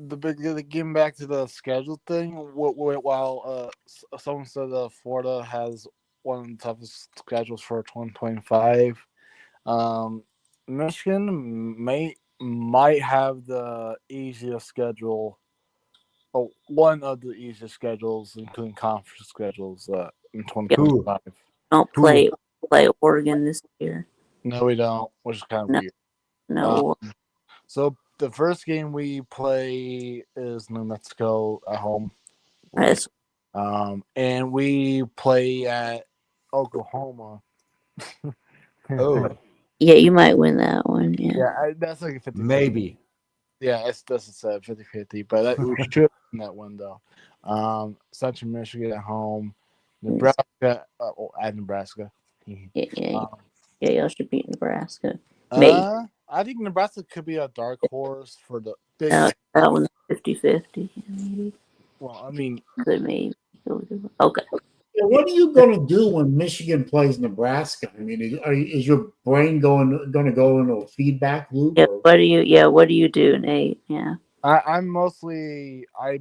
getting back to the schedule thing, while someone said Florida has one of the toughest schedules for 2025, Michigan might have the easiest schedule, or one of the easiest schedules, including conference schedules in 2025. Don't play Oregon this year. No, we don't, which is kind of weird. No. So the first game we play is New Mexico at home. Yes. And we play at Oklahoma. Oh, Yeah, you might win that one. Yeah. Yeah, that's like a 50. maybe. Yeah, that's a 50-50, but we should win that one though. Central Michigan at home, Nebraska at Nebraska. Yeah, y'all should beat Nebraska. Maybe. I think Nebraska could be a dark horse for the big. That one's 50-50. Maybe. Well, I mean, Could maybe. Okay. What are you going to do when Michigan plays Nebraska? I mean, is your brain going to go into a feedback loop? Yeah. What do you do, Nate? Yeah. I'm mostly a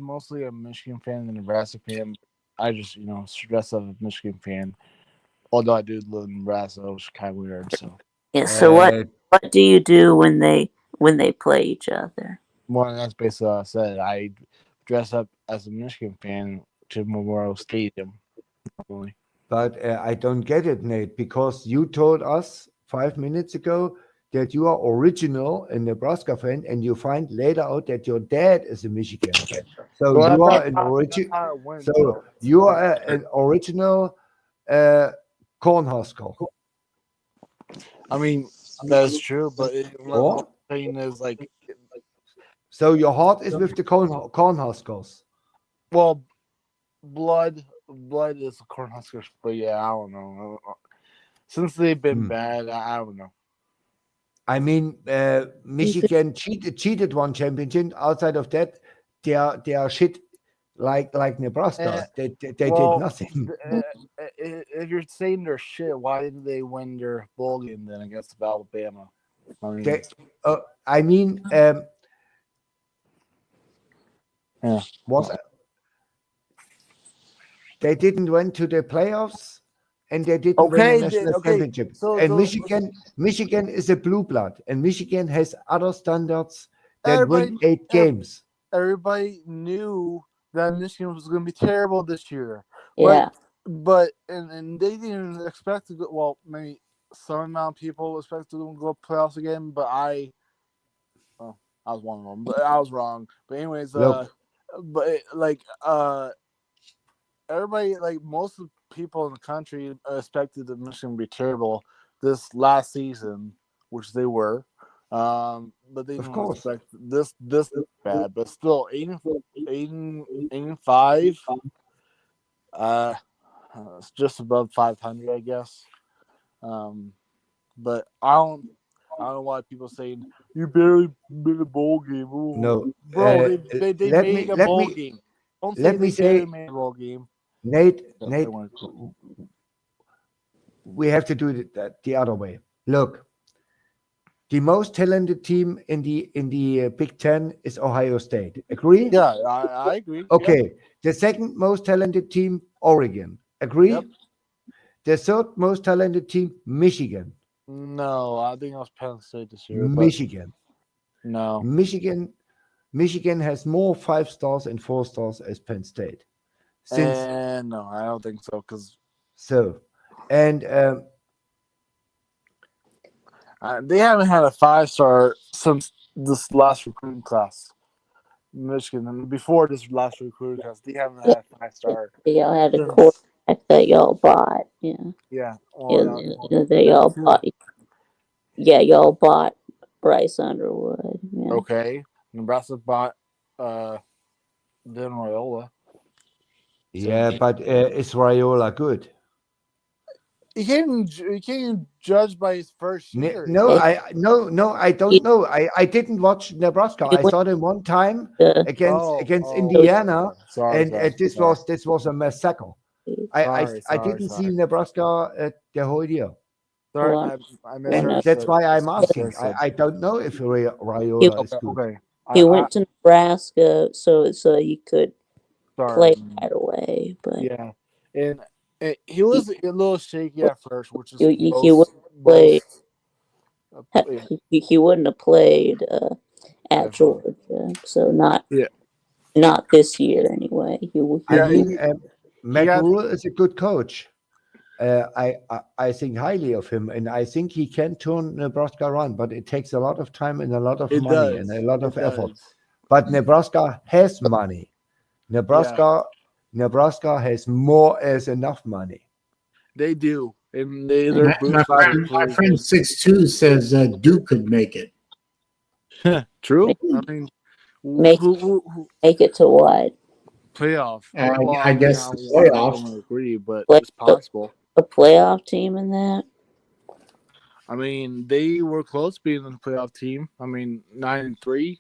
Michigan fan and a Nebraska fan. I just stress of a Michigan fan. Although I do live in Nebraska, which is kind of weird. So Yeah. So what do you do when they play each other? Well, that's basically what I said. I dress up as a Michigan fan to Memorial Stadium. Probably. But I don't get it, Nate, because you told us 5 minutes ago that you are original a Nebraska fan, and you find later out that your dad is a Michigan fan. So Well, you are that's an how original. it went, So though. you are an original Cornhusker. I mean, that's true, but what I'm saying is like, so your heart is with the Cornhuskers. well, blood is Cornhuskers, but yeah, I don't know. Since they've been bad, I don't know. I mean, Michigan cheated one championship. Outside of that, they are shit like Nebraska. They did nothing. If you're saying they're shit, why didn't they win their bowl game then against Alabama? I mean, yeah. They didn't went to the playoffs, and they didn't win the national championship. And Michigan is a blue blood, and Michigan has other standards that win 8 games. Everybody knew that Michigan was going to be terrible this year. Yeah. But and they didn't expect to go. Well, maybe some amount of people expect to go playoffs again, but I was one of them. But I was wrong. But anyways, everybody, like most of the people in the country expected the Michigan to be terrible this last season, which they were. But they didn't expect this bad. But still, 8-5. It's just above 500, I guess. But I don't know why people saying you barely made a bowl game. Ooh. No, bro, they made a bowl game. Don't say they barely made a bowl game. Nate, we have to do it the other way. Look, the most talented team in the Big Ten is Ohio State. Agree? Yeah, I agree. Okay. Yep. The second most talented team, Oregon. Agree? Yep. The third most talented team, Michigan. No, I think it was Penn State this year. But Michigan. no. Michigan has more 5 stars and 4 stars as Penn State. No, I don't think so. Because And they haven't had a 5-star since this last recruiting class. Michigan, and before this last recruiting class, they haven't had a 5-star. Y'all had a since- quarterback that y'all bought. Yeah. Yeah. That y'all bought. Yeah, y'all bought Bryce Underwood. Yeah. Okay. Nebraska bought Dan Raiola. yeah, but is Raiola good? You can't even judge by his first year. No, I don't know. I didn't watch Nebraska. He I went saw them one time to against Indiana, Sorry, and this was a massacre. I didn't see Nebraska the whole year. Sorry, Well, I And misunderstood. that's why I'm asking. Misunderstood. I don't know if Raiola is good. Okay. he went to Nebraska so he could play right away. But Yeah, and he was a little shaky at first, which is he would play. He wouldn't have played at Georgia, so not this year anyway. Matt Rule is a good coach. I think highly of him, and I think he can turn Nebraska around, but it takes a lot of time and a lot of money and a lot of effort. But Nebraska has money. Nebraska has more as enough money. They do, and My friend 6'2" says Duke could make it. True. I mean, make it to what? Playoff. I guess the playoff. I don't agree, but it's possible. A playoff team in that. I mean, they were close being a playoff team. I mean, 9-3.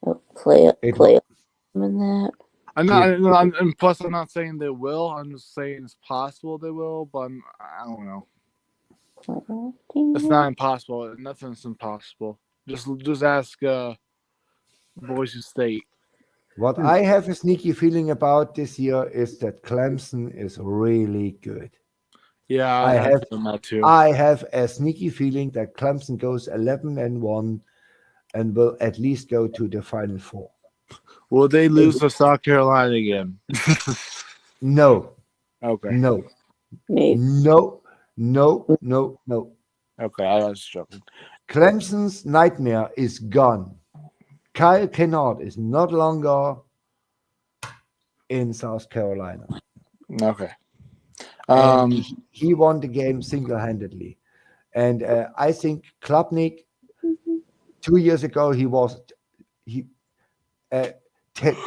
A playoff team in that. And plus, I'm not saying they will. I'm just saying it's possible they will, but I don't know. It's not impossible. Nothing's impossible. Just ask Boise State. What I have a sneaky feeling about this year is that Clemson is really good. Yeah, I have that too. I have a sneaky feeling that Clemson goes 11-1 and will at least go to the Final Four. Will they lose to South Carolina again? No. Okay. No. Okay, I was joking. Clemson's nightmare is gone. Kyle Kennard is not longer in South Carolina. Okay. He won the game single-handedly. And I think Klubnik, 2 years ago,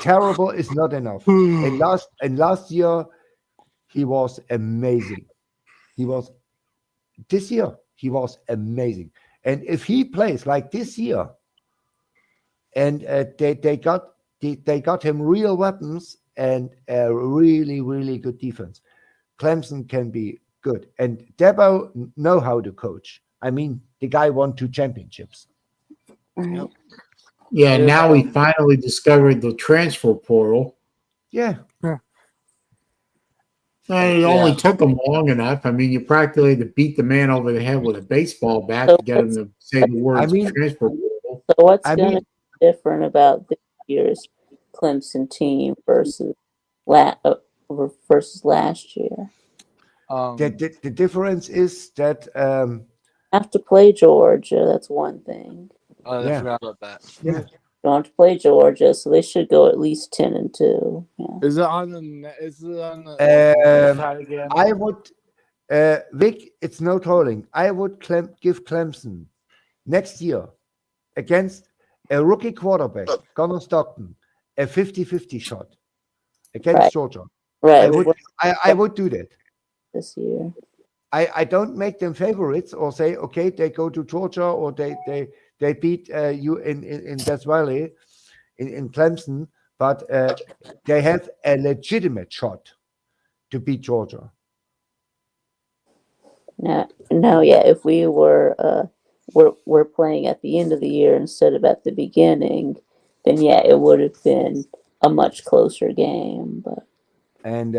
terrible is not enough. and last year, he was amazing. This year, he was amazing. And if he plays like this year, and they got him real weapons and a really, really good defense, Clemson can be good. And Dabo know how to coach. I mean, the guy won 2 championships. Yep. Yeah, now we finally discovered the transfer portal. Yeah. And it only took them long enough. I mean, you practically had to beat the man over the head with a baseball bat to get him to say the words transfer portal. So what's going to be different about this year's Clemson team versus last year? The difference is that have to play Georgia. That's one thing. I forgot about that. Yeah. Don't have to play Georgia, so they should go at least 10-2. Yeah. Is it on the side again? I would, Vic. It's no trolling. I would give Clemson next year against a rookie quarterback, Connor Stockton, a 50-50 shot against Georgia. Right. I would do that this year. I don't make them favorites or say, okay, they go to Georgia or they beat you in Death Valley in Clemson, but they have a legitimate shot to beat Georgia. No, yeah. If we we're playing at the end of the year instead of at the beginning, then yeah, it would have been a much closer game. But and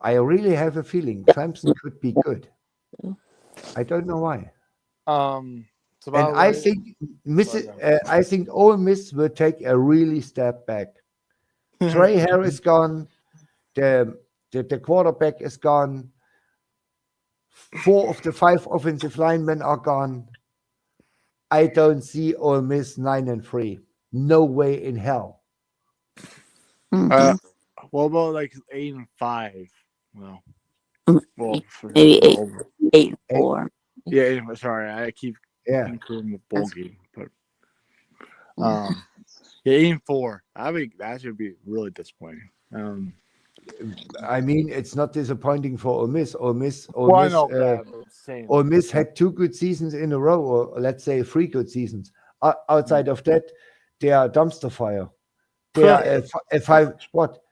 I really have a feeling Clemson could be good. I don't know why. So by And the I way, think Sorry, I think Ole Miss will take a really step back. Trey Harris gone. The quarterback is gone. 4 of the 5 offensive linemen are gone. I don't see Ole Miss 9-3. No way in hell. Mhm. what about like 8-5? Well, well, Maybe eight, over. 8-4. Yeah, sorry, I keep Yeah. including the bowl game, but yeah, 8-4. I think that should be really disappointing. I mean, it's not disappointing for Ole Miss. Well, I know that, but same. Ole Miss had 2 good seasons in a row, or let's say 3 good seasons. Outside of that, they are a dumpster fire. They are a 5. What?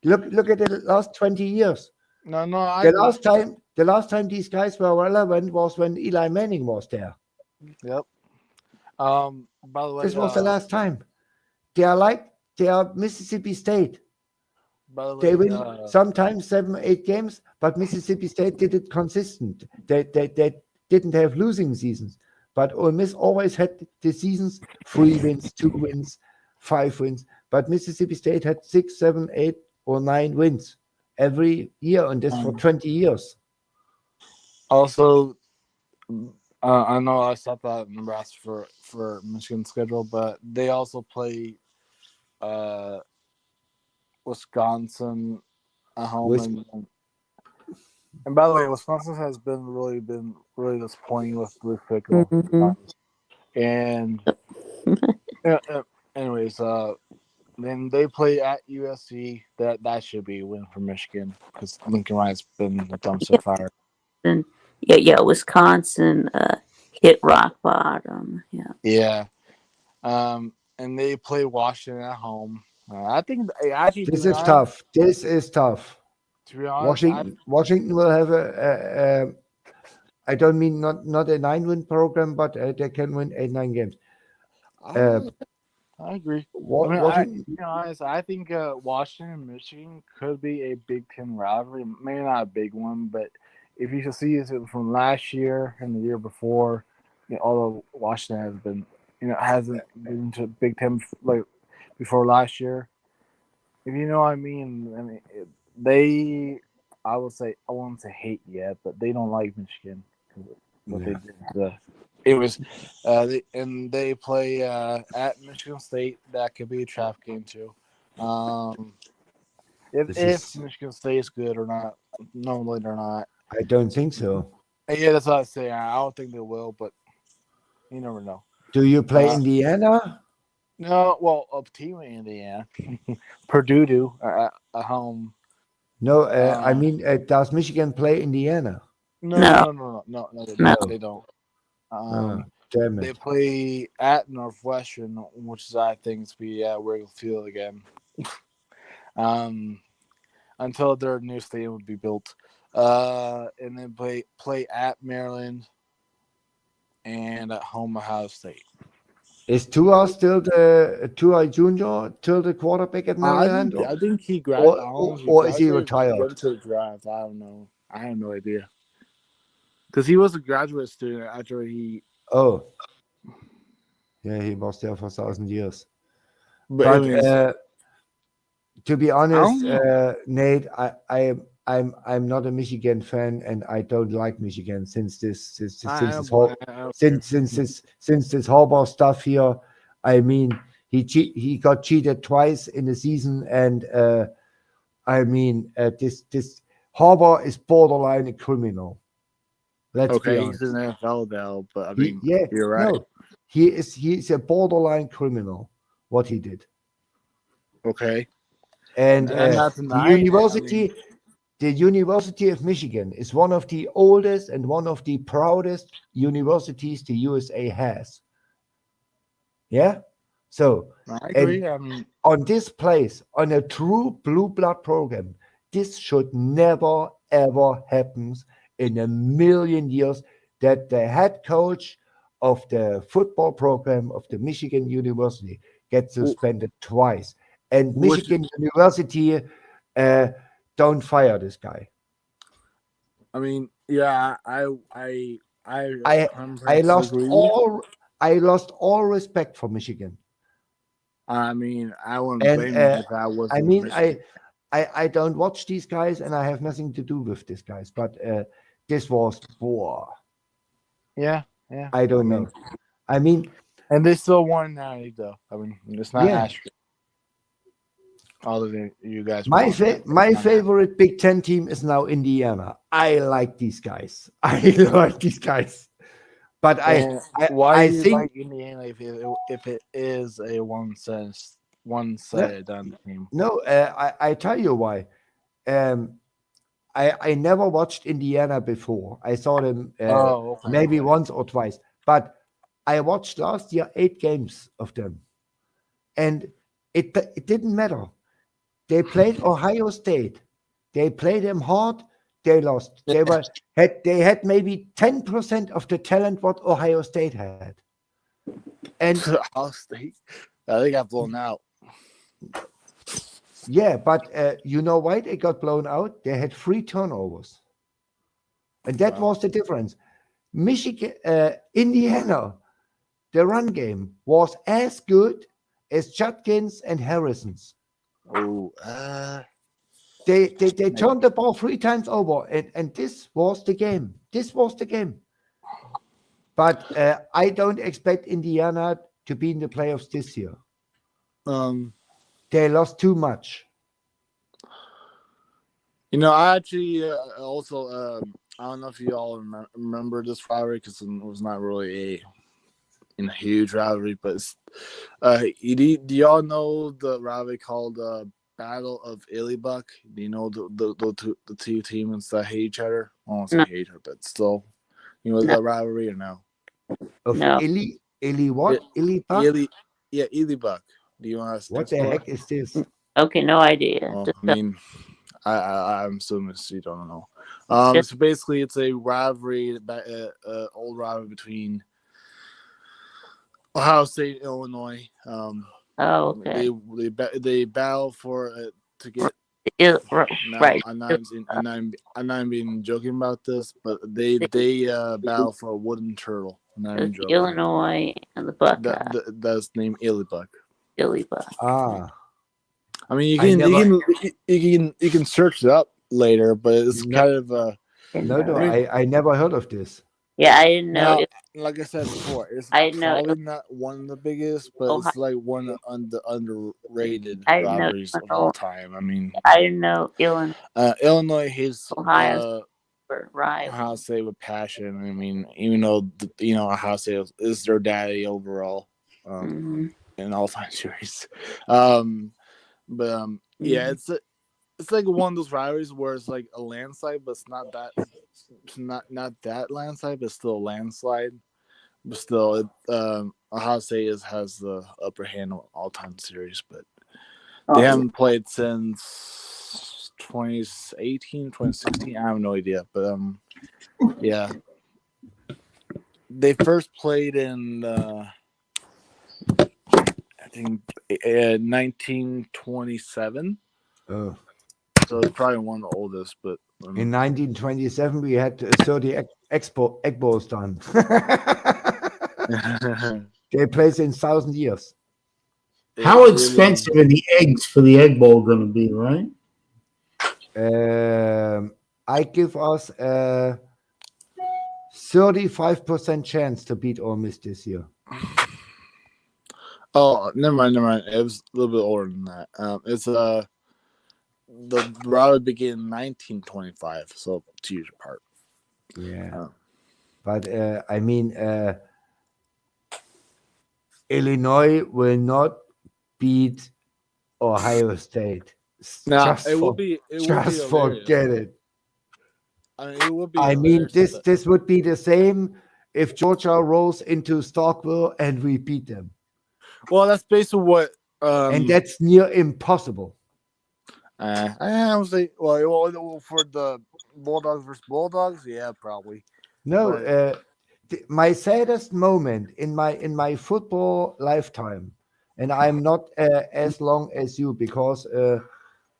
Look at the last 20 years. No, I The agree. last time these guys were relevant was when Eli Manning was there. Yep. By the way, This was the last time. They are Mississippi State. by the They way, win sometimes 7, 8 games, but Mississippi State did it consistent. They didn't have losing seasons, but Ole Miss always had the seasons 3 wins, 2 wins, 5 wins. But Mississippi State had 6, 7, 8, or 9 wins every year, and this for 20 years. also, I know I stopped out Nebraska for Michigan's schedule, but they also play Wisconsin at home, and by the way, Wisconsin has been really disappointing with Fickle. Mhm. And anyways, then they play at USC. That should be a win for Michigan because Lincoln Riley's been a dumpster fire. And Wisconsin hit rock bottom. Yeah. Yeah. And they play Washington at home. I think actually This is tough. This is tough. To be honest, Washington will have a I don't mean not a 9-win program, but they can win 8, 9 games. I agree. Washington, to be honest, I think Washington and Michigan could be a Big Ten rivalry. Maybe not a big one, but if you can see it from last year and the year before, although Washington has been, hasn't been to Big Ten like before last year. If you know what I mean, I would say I won't say hate yet, but they don't like Michigan because what they did. It was, they play at Michigan State. That could be a trap game too. If Michigan State is good or not, normally they're not. I don't think so. Yeah, that's what I say. I don't think they will, but you never know. Do you play Indiana? No, well, a team in Indiana, Purdue at home. No, I mean, does Michigan play Indiana? No, they don't. Damn it. They play at Northwestern, which is I think to be at Wrigley Field again. Until their new stadium would be built. And then play at Maryland and at home Ohio State. Is Tua still Tua Junior still the quarterback at Maryland? I think he or is he retired? Went to the draft. I don't know. I have no idea. Because he was a graduate student after he. Oh, yeah, he was there for 1,000 years. But to be honest, Nate, I'm not a Michigan fan, and I don't like Michigan since this Harbaugh stuff here. I mean, he got cheated twice in the season, and this Harbaugh is borderline a criminal. Let's be honest. He's an NFL though, but I mean, you're right. No, he's a borderline criminal. What he did. Okay. And the University of Michigan is one of the oldest and one of the proudest universities the USA has. Yeah. So I agree. On this place, on a true blue blood program, this should never ever happen in a million years that the head coach of the football program of the Michigan University gets suspended twice. And Michigan University don't fire this guy. I mean, yeah, I I 100% lost agree. I lost all respect for Michigan. I mean, I wouldn't And blame you if I was I in mean, Michigan. I don't watch these guys, and I have nothing to do with these guys. But this was war. Yeah. I don't know. I mean, And they still won 90 though. I mean, it's not Yeah. asterisk. Other than you guys my won. my Not favorite Big Ten team is now Indiana. I like these guys. I like these guys. But And why I do you think like Indiana if it is a one-sided done team? no. I tell you why. Um, I never watched Indiana before. I saw them Oh, okay. maybe once or twice, but I watched last year 8 games of them, and it didn't matter. They played Ohio State. They played them hard. They lost. They had maybe 10% of the talent what Ohio State had, and Ohio State. They got blown out. yeah, but you know why they got blown out? They had 3 turnovers, and that Wow. was the difference. Michigan, Indiana, the run game was as good as Judkins and Harrison's. Oh, They turned the ball 3 times over, and this was the game. This was the game. But I don't expect Indiana to be in the playoffs this year. They lost too much. I actually also I don't know if you all remember this rivalry because it was not really a huge rivalry, but do y'all know the rivalry called Battle of Illybuck? Do you know the two teams that hate each other? I won't say No. hate each other, but still, No. the rivalry or no? Of No. Illy what? Illy Buck? Illybuck. Do you want to What the heck is this? Okay, no idea. Well, Just I mean, I'm assuming you don't know. So basically, it's a rivalry, old rivalry between Ohio State and Illinois. okay. They battle for to get. Now, Right. I'm not being joking about this, but they battle for a wooden turtle. I'm not even It's joking. Illinois and the Buckeyes. That's named Illybuck. Illybuck. Ah, I mean, you can search it up later, but it's kind of no, I mean, I never heard of this. Yeah, I didn't know. now, like I said before, it's I know probably not one of the biggest, but it's like one of the underrated I know rivalries of all time. I mean, I didn't know Illinois hates Ohio right. Ohio State with passion. I mean, even though Ohio State is their daddy overall in all time series. Yeah, it's like one of those rivalries where it's like a landslide, but it's not that. It's not that landslide, but still a landslide. But still, Ohio State has the upper hand of all time series, but they haven't played since 2018, 2016. I have no idea, but yeah, they first played in I think 1927. Oh. So it's probably one of the oldest, but In 1927, we had 30 egg bowls done. They played in 1,000 years. How expensive are the eggs for the Egg Bowl going to be, right? I give us a 35% chance to beat Ole Miss this year. Oh, never mind. It was a little bit older than that. It's the rivalry began in 1925, so 2 years apart. Yeah, but I mean, Illinois will not beat Ohio State. Now it will be. Just forget it. I mean, it would be. I mean, this would be the same if Georgia rolls into Starkville and we beat them. Well, that's basically what. And that's near impossible. I would say, well, for the Bulldogs versus Bulldogs, yeah, probably. No, my saddest moment in my football lifetime, and I'm not as long as you because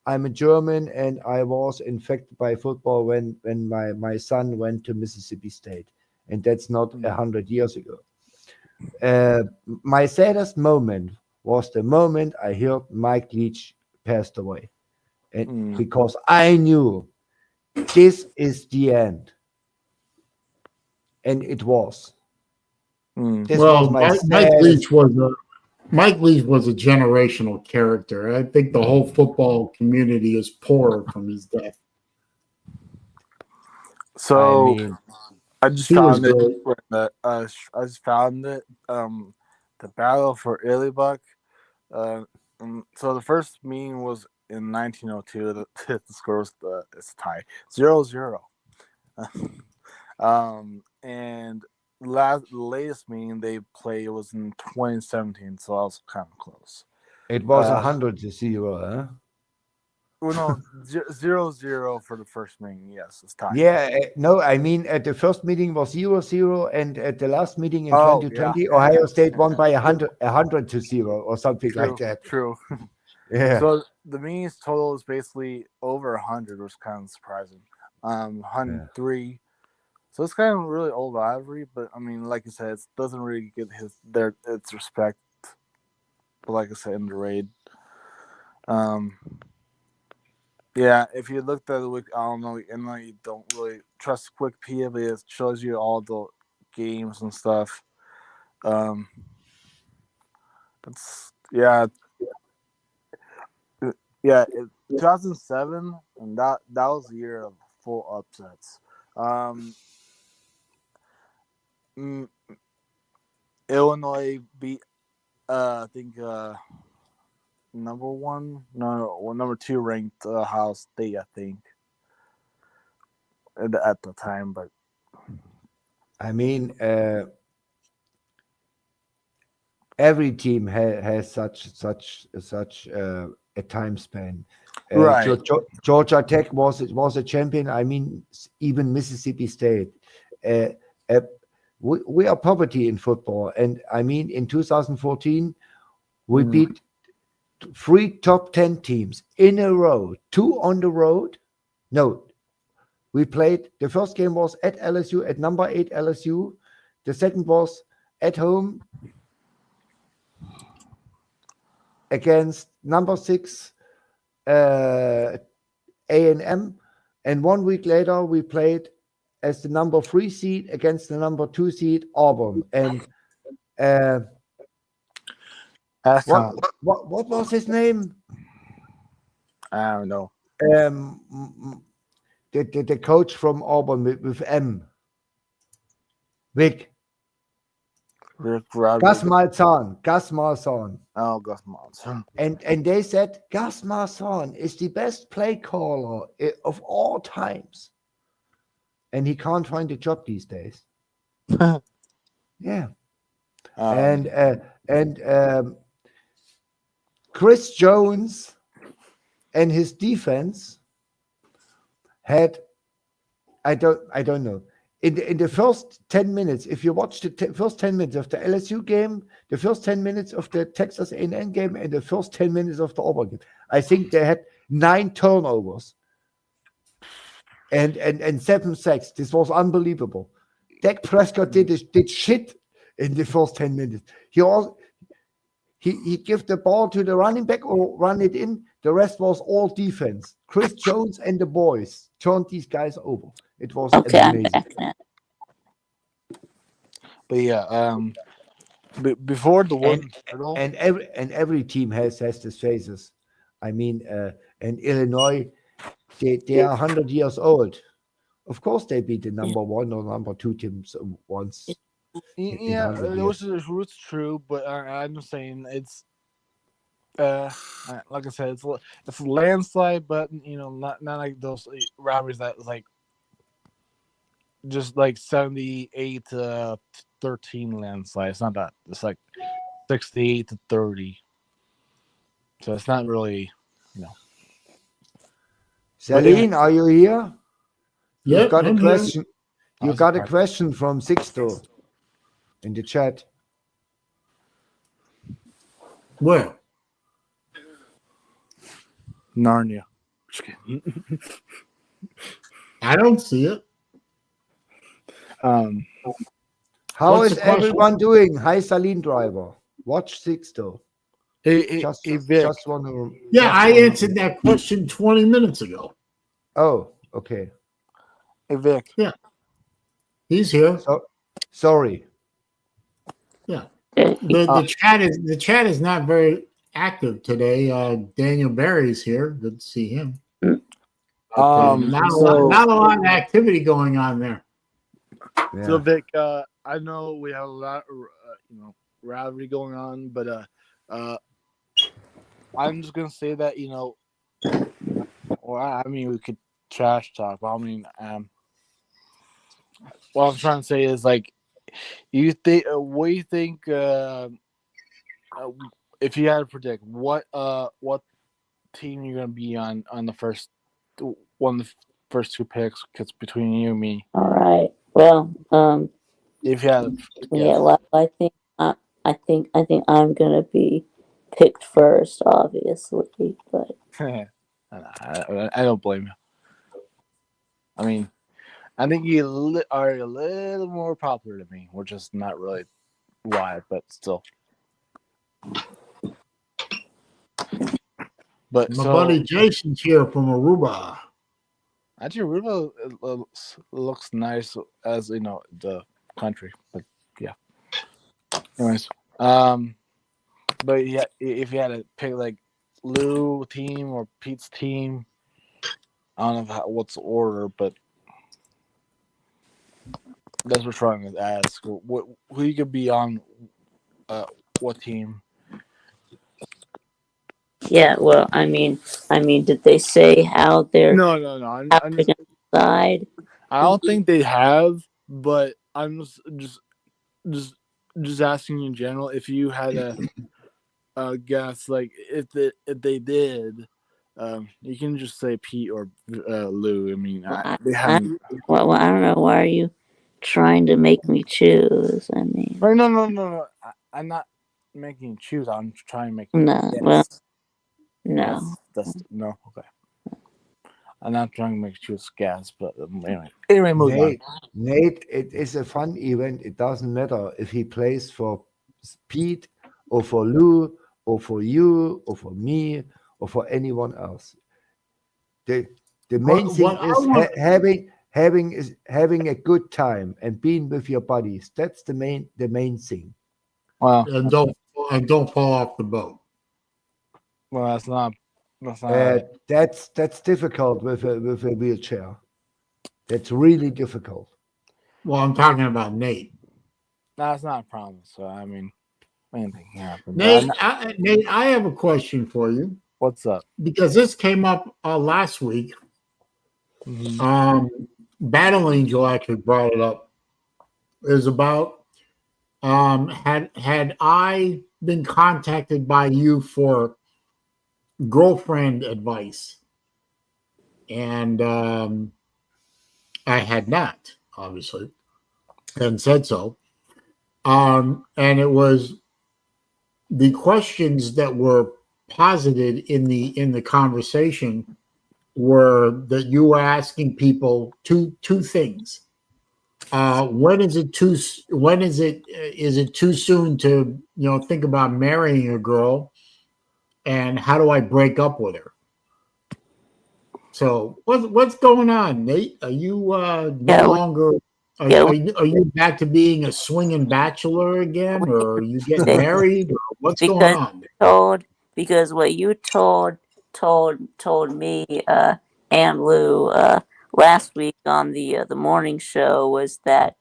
I'm a German and I was infected by football when my son went to Mississippi State, and that's not 100 years ago. My saddest moment was the moment I heard Mike Leach passed away, and because I knew this is the end, and it was. This was Well, my Mike saddest. Mike Leach was a generational character. I think the whole football community is poor from his death. So I mean, I just He was found it. great. I just found it. The battle for Illybuck. So the first meeting was in 1902. The score was it's a tie 0-0. And the latest meeting they played was in 2017, so I was kind of close. it was 100-0, huh? Well, no, 0-0 for the first meeting. Yes, it's tied. Yeah, no, I mean, at the first meeting was 0-0, and at the last meeting in Oh, 2020, yeah. Ohio State won by 100-0 or something like that. True. Yeah. So the meetings total is basically over 100, which is kind of surprising. 103. So it's kind of really old rivalry, but I mean, like I said, it doesn't really get its respect. But like I said, in the raid, yeah. If you looked at it, I don't know, and you don't really trust Wikipedia, but it shows you all the games and stuff. It's 2007, and that was the year of full upsets. Illinois beat I think number 2 ranked Ohio State, I think, at the time. But I mean, every team has such a time span. Right. Georgia Tech was a champion. I mean, even Mississippi State. We are poverty in football, and I mean, in 2014, we beat 3 top 10 teams in a row, 2 on the road. No, we played. The first game was at LSU, at number 8 LSU. The second was at home against number 6 A&M, and 1 week later we played as the number 3 seed against the number 2 seed Auburn. And what was his name? I don't know. The coach from Auburn with M. Vic. Gus Malzahn. Oh, Gus Malzahn. And they said Gus Malzahn is the best play caller of all times, and he can't find a job these days. Yeah, and Chris Jones and his defense had I don't know. In the first 10 minutes, if you watch the first 10 minutes of the LSU game, the first 10 minutes of the Texas A&M game, and the first 10 minutes of the Auburn game, I think they had 9 turnovers and 7 sacks. This was unbelievable. Dak Prescott did shit in the first 10 minutes. He gave the ball to the running back or run it in. The rest was all defense. Chris Jones and the boys turned these guys over. It was amazing. But yeah, before the one and every team has these phases. I mean, and Illinois, they are 100 years old. Of course, they beat the number 1 or number 2 teams once. Yeah, which is true, but I'm just saying it's like I said, it's a landslide, but not like those rivalries that is like just like 78-13 landslide. It's not that. It's like 68-30. So it's not really, Saleen, are you here? Yeah, You've got a question. Here. You got a question from Sixto in the chat. Where? Narnia. I don't see it. How What's is the question? everyone doing? Hi, SaleenDriver. Watch Sixto. Hey, Just, Vic. just want to. Yeah, just I wanna- answered that question 20 minutes ago. Oh, okay. Hey, Vic. He's here. So, sorry. Yeah. Okay. The chat is not very active today. Daniel Barry's here. Good to see him. Not a lot of activity going on there. Yeah. So Vic, I know we have a lot, rivalry going on, but I'm just gonna say that I mean, we could trash talk. But I mean, what I'm trying to say is like, you think, what do you think? If you had to predict, what team you're gonna be on the first one of the first two picks? Because between you and me, All right. Well, if you had, yeah. Well, I think I'm gonna be picked first, obviously. But I don't blame you. I mean, I think you are a little more popular than me, which is not really why, but still. But My buddy Jason's here from Aruba. actually, Aruba looks nice as the country, but yeah. Anyways, but yeah, if you had to pick like Lou team or Pete's team, I don't know what's the order, but that's what we're trying to ask. Who you could be on? What team? yeah. Well, I mean, did they say how they're No. how they're gonna decide? I don't think they have, but I'm just asking you in general. If you had a guess, like if they did, you can just say Pete or Lou. I mean, they haven't. Well, I don't know. Why are you trying to make me choose? I mean, Right, no. I'm not making you choose. I'm trying to make you no. guess. Well, no. That's no. Okay. I'm not trying to make you choose guess, but anyway, move on. Nate, it is a fun event. It doesn't matter if he plays for Pete or for Lou or for you or for me or for anyone else. The main thing is having a good time and being with your buddies. That's the main thing. Well, And don't fall off the boat. well, that's not. That's difficult with a wheelchair. That's really difficult. Well, I'm talking about Nate. That's not a problem. So I mean, anything can happen. Nate, I have a question for you What's up? because this came up last week. Mm-hmm. Battle Angel actually brought it up. It was about had I been contacted by you for girlfriend advice, and I had not, obviously, and said so. And it was the questions that were posited in the conversation were that you were asking people two things. When is it too soon to think about marrying a girl, and how do I break up with her? So what's going on, Nate? Are you no longer? Are you back to being a swinging bachelor again, or are you getting married, or what's going on? Because what you told me and Lou last week on the morning show was that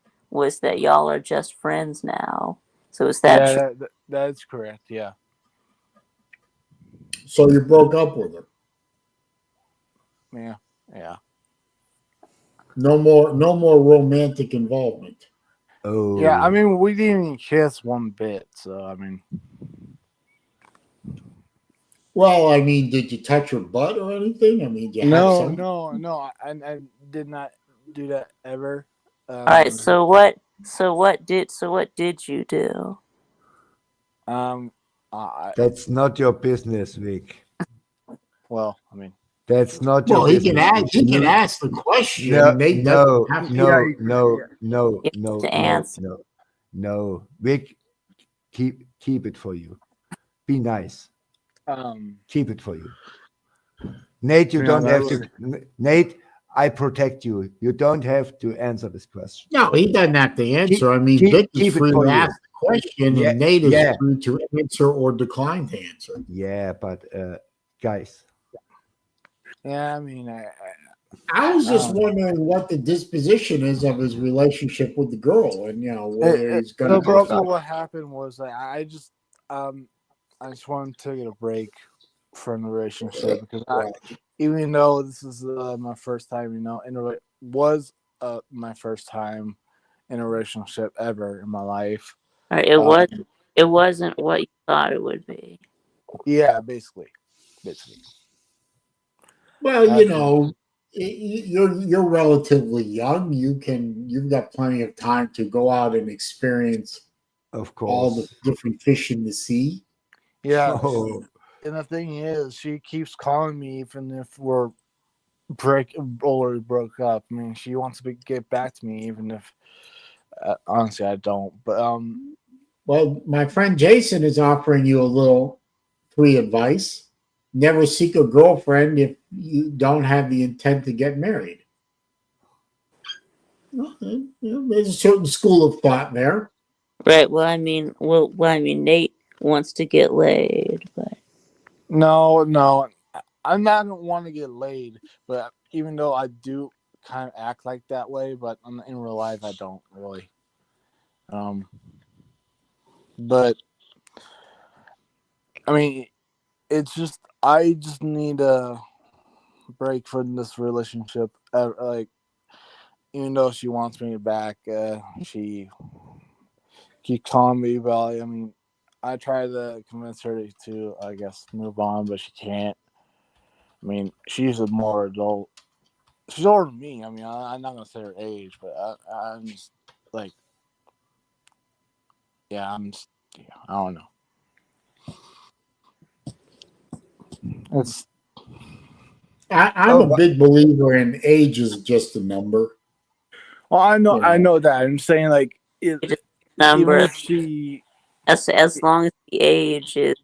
y'all are just friends now. So is that true? That's correct. Yeah. So you broke up with her? Yeah. No more romantic involvement. Oh. Yeah, I mean, we didn't even kiss one bit. So I mean. Well, I mean, did you touch her butt or anything? I mean, did you have some? No. I did not do that ever. All right. So what did you do? That's not your business, Vic. Well, I mean, That's not your Well, he business. can ask the question. No, Nate no, doesn't have to. no, you- no, yeah. no, You no, have to no, answer. no, no. Vic, keep it for you. Be nice. Keep it for you. Nate, you Yeah, don't have that's- to. Nate, I protect you. You don't have to answer this question. No, he doesn't have to answer. I mean, keep- Vic is keep it free for to you. ask the question, Yeah, and Nate is yeah. free to answer or decline to answer. Yeah, but guys, Yeah, I mean, I was just Um, wondering what the disposition is of his relationship with the girl, and whether he's going so to go. basically what happened was like I just wanted to take a break from the relationship because even though this is my first time, my first time in a relationship ever in my life. Or it wasn't what you thought it would be. Yeah, basically. Well, you're relatively young. You've got plenty of time to go out and experience of all the course. different fish in the sea. Yeah, Oh, and the thing is, she keeps calling me even if we're already broke up. I mean, she wants to get back to me even if honestly I don't. But Well, my friend Jason is offering you a little free advice. Never seek a girlfriend if you don't have the intent to get married. There's a certain school of thought there. Right. Well, I mean, Nate wants to get laid, but no, I'm not gonna want to get laid. But even though I do kind of act like that way, but in real life I don't really. But I mean, it's just I just need a break from this relationship. Like, even though she wants me back, she keeps calling me about it. I mean, I try to convince her to, I guess, move on, but she can't. I mean, she's a more adult. She's older than me. I mean, I'm not gonna say her age, but I'm just like, yeah, I don't know. It's I'm a big believer in age is just a number. well, I know that. I'm saying like, even number if she, as long as the age is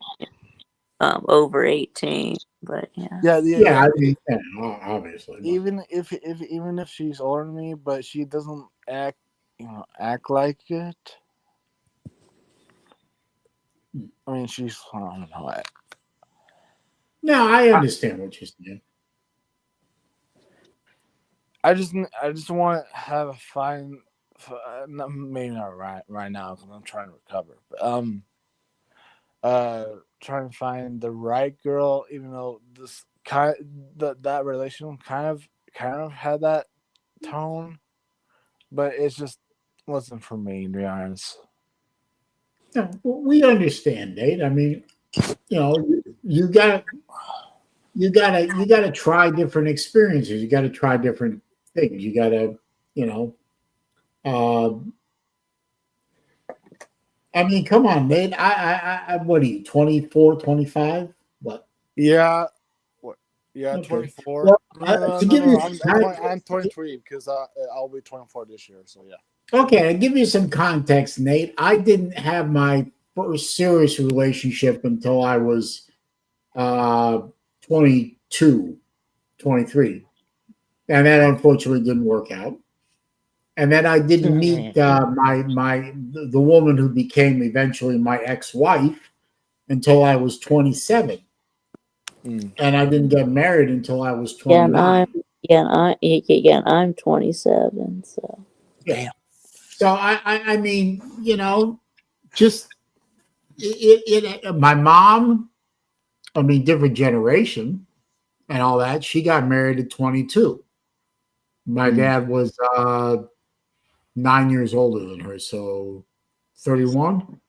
over 18. But yeah. Yeah, I mean, obviously. even if she's older than me, but she doesn't act like it. I mean, I don't know. No, I understand what you're saying. I just want to have a fine, maybe not right now because I'm trying to recover, but trying to find the right girl, even though that relation kind of had that tone, but it's just wasn't for me, to be honest. No, we understand, Nate. I mean, you got you gotta try different experiences. You gotta try different things. You gotta, you know, I mean, come on, Nate. What are you, 24, 25? What? Yeah. Yeah, Okay. 24. Well, No. to give you I'm 23 because I'll be 24 this year. So yeah. okay, to give you some context, Nate, I didn't have my first serious relationship until I was 22, 23. And that unfortunately didn't work out. And then I didn't meet the woman who became eventually my ex-wife until I was 27. And I didn't get married until I was 29. And I'm 27. So Yeah. So I mean, just my mom, I mean, different generation and all that. She got married at 22. My dad was 9 years older than her, so 31.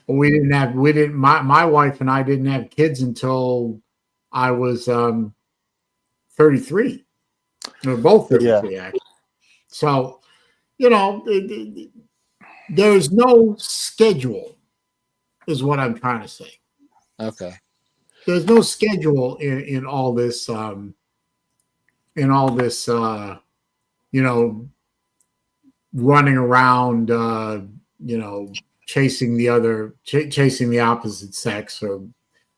We didn't my wife and I didn't have kids until I was 33. We were both 33 actually. So, there's no schedule is what I'm trying to say. Okay. there's no schedule in all this you know, running around chasing the opposite sex or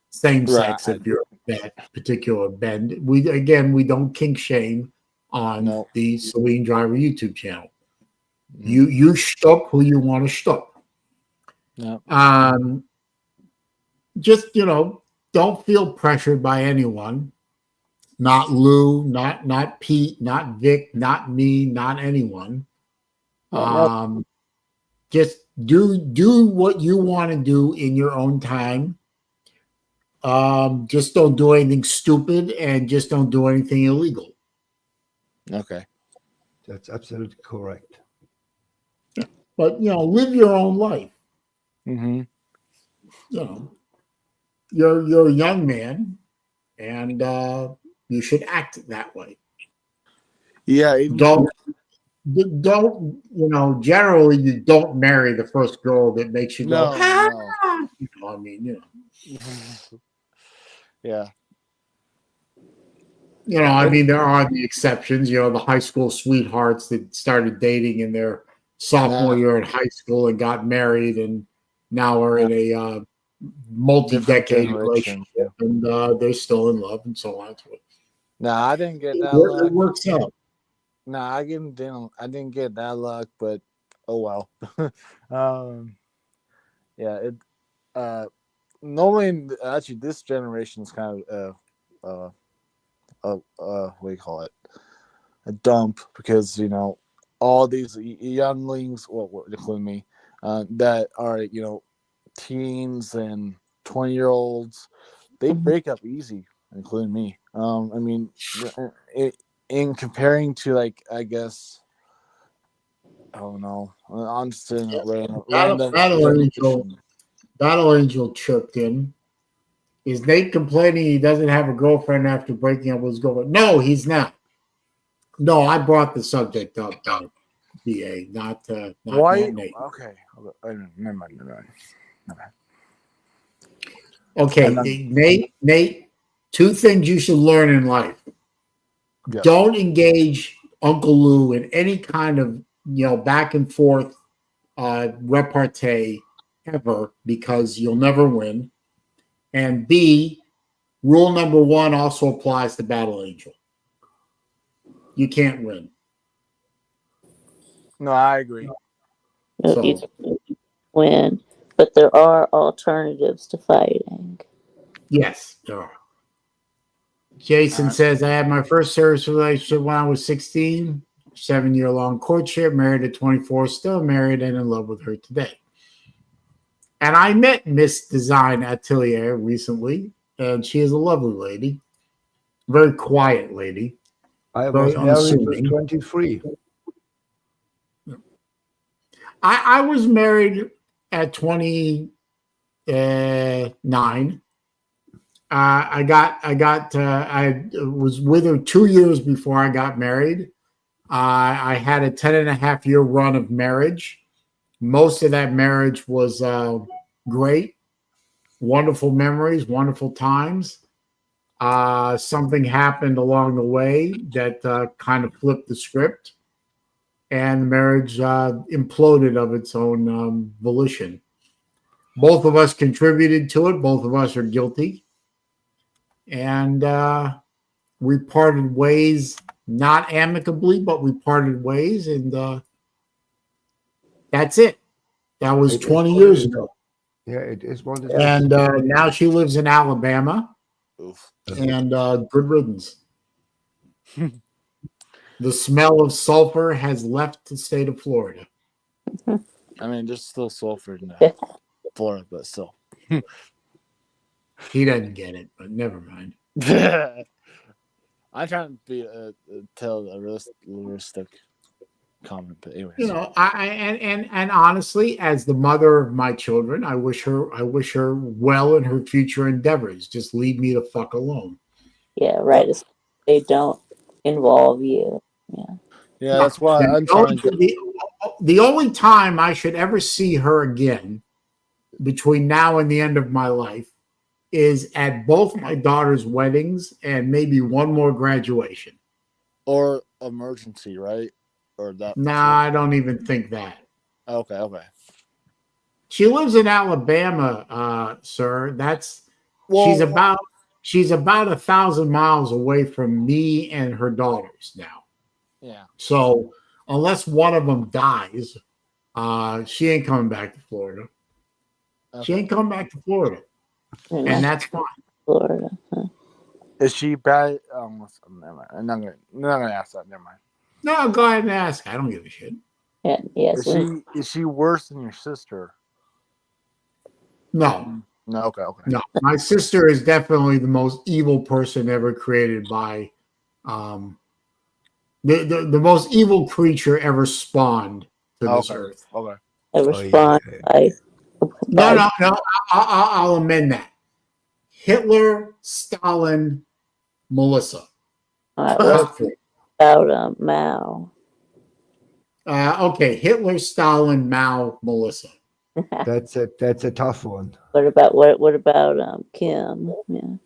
same sex Right. if you're that particular bend. We don't kink shame on No. the SaleenDriver YouTube channel. Mhm. You stop who you want to stop. No. Just don't feel pressured by anyone. Not Lou, not Pete, not Vic, not me, not anyone. No. Just do what you want to do in your own time. Just don't do anything stupid and just don't do anything illegal. Okay. That's absolutely correct. But live your own life. Mm-hmm. You're a young man, and you should act that way. Yeah. Even Don't generally you don't marry the first girl that makes you go, no. ah! No. I mean, Yeah. I mean, there are the exceptions, the high school sweethearts that started dating in their sophomore Nah. year in high school and got married and now are in a Different multi-decade generation. relationship and they're still in love and so on. Nah, I didn't get that It luck. works out. Nah, I didn't get that luck, but oh well. Yeah, it normally actually this generation is kind of what do you call it? A dump because all these younglings, well, including me, that are teens and 20-year-olds, they break up easy, including me. I mean, in comparing to I guess I don't know, I'm just in a random generation. Battle Angel chirped in. Is Nate complaining he doesn't have a girlfriend after breaking up with his girlfriend? No, he's not. No, I brought the subject up, BA, not Why? Nate. Okay, never mind. Okay, Nate, two things you should learn in life. Yes. Don't engage Uncle Lou in any kind of back and forth repartee ever because you'll never win. And B, rule number one also applies to Battle Angel. You can't win. No, I agree. No, you can't win, but there are alternatives to fighting. Yes, there are. Jason says, I had my first serious relationship when I was 16, 7-year-long courtship, married at 24, still married and in love with her today. And I met Miss Design Atelier recently, and she is a lovely lady, very quiet lady. I very was married with unassuming. 23. I was married at 29. I was with her 2 years before I got married. I had a 10.5-year run of marriage. Most of that marriage was great, wonderful memories, wonderful times. Something happened along the way that kind of flipped the script, and the marriage imploded of its own volition. Both of us contributed to it. Both of us are guilty. And we parted ways, not amicably, but we parted ways. And that's it. That was 20 years ago. Yeah, it is what it And is. now she lives in Alabama. Oof. And good riddance. The smell of sulfur has left the state of Florida. I mean, there's still sulfur in Florida, but still. He doesn't get it, but never mind. I'm trying to tell a realistic comment, but anyways. And honestly, as the mother of my children, I wish her well in her future endeavors. Just leave me the fuck alone. Yeah, right. They don't involve you. Yeah, that's why I'm trying to. The only time I should ever see her again between now and the end of my life is at both my daughter's weddings and maybe one more graduation. Or emergency, right? Or that. Nah, I don't even think that. Okay. She lives in Alabama, sir. She's about 1,000 miles away from me and her daughters now. Yeah. So unless one of them dies, she ain't coming back to Florida. Okay. She ain't coming back to Florida, and that's fine. Florida. Is she bad? Never mind. I'm not gonna ask that. Never mind. No, go ahead and ask. I don't give a shit. Yeah, yes. Is she worse than your sister? No, Okay. no. My sister is definitely the most evil person ever created by, the most evil creature ever spawned to this earth. Okay. I respond by No. I'll amend that. Hitler, Stalin, Melissa. what about Mao? Okay, Hitler, Stalin, Mao, Melissa. That's a tough one. What about Kim? Yeah.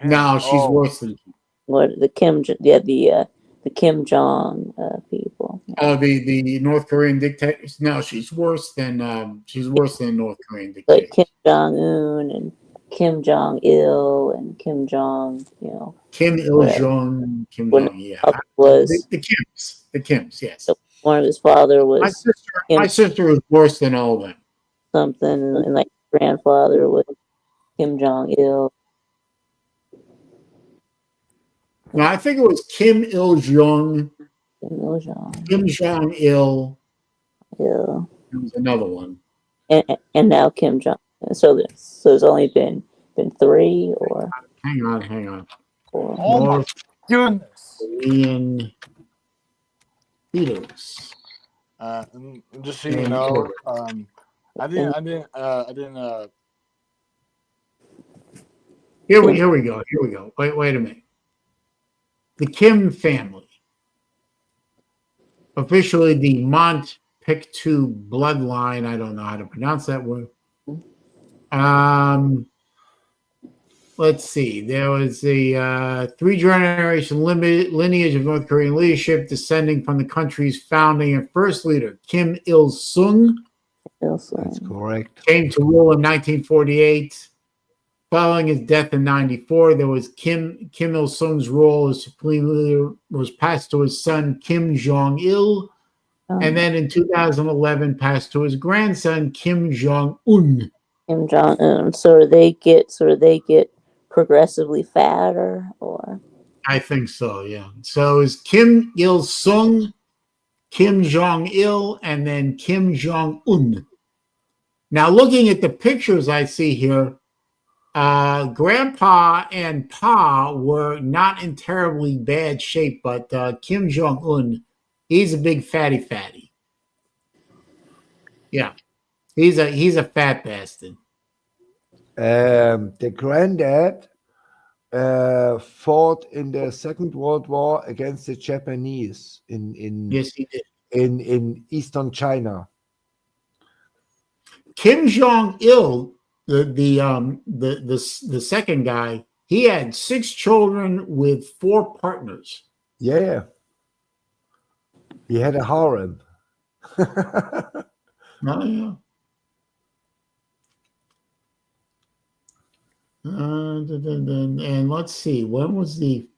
No, she's worse than. What the Kim? Yeah, the Kim Jong people. Oh, the North Korean dictators. No, she's worse than North Korean Like dictators. Kim Jong Un and Kim Jong Il and Kim Jong. Kim Il Jong, yeah. Was The Kims, yes. one of his father was My sister is worse than all of them. something, and like grandfather was Kim Jong Il. No, I think it was Kim Il Jong, Kim Il Jong. Kim Jong Il. Yeah. There was another one. And now Kim Jong. So there's only been 3 or Hang on. 4. Oh my North goodness. Korean leaders. Just so you know, I didn't. Here we go. Wait a minute. The Kim family, officially the Montpictou bloodline. I don't know how to pronounce that word. Let's see. There was a 3-generation lineage of North Korean leadership descending from the country's founding and first leader, Kim Il Sung. That's correct. Came to rule in 1948. Following his death in 1994, there was Kim Il Sung's role as supreme leader was passed to his son Kim Jong Il, and then in 2011 passed to his grandson Kim Jong Un. Kim Jong Un. So they get progressively fatter, or I think so. Yeah. So it's Kim Il Sung, Kim Jong Il, and then Kim Jong Un. Now, looking at the pictures I see here. Grandpa and Pa were not in terribly bad shape, but Kim Jong Un, he's a big fatty. Yeah, he's a fat bastard. The granddad fought in the Second World War against the Japanese Yes, he did. in Eastern China. Kim Jong Il. The second guy, he had 6 children with 4 partners. Yeah. He had a harem. Oh, yeah. And let's see, when was the?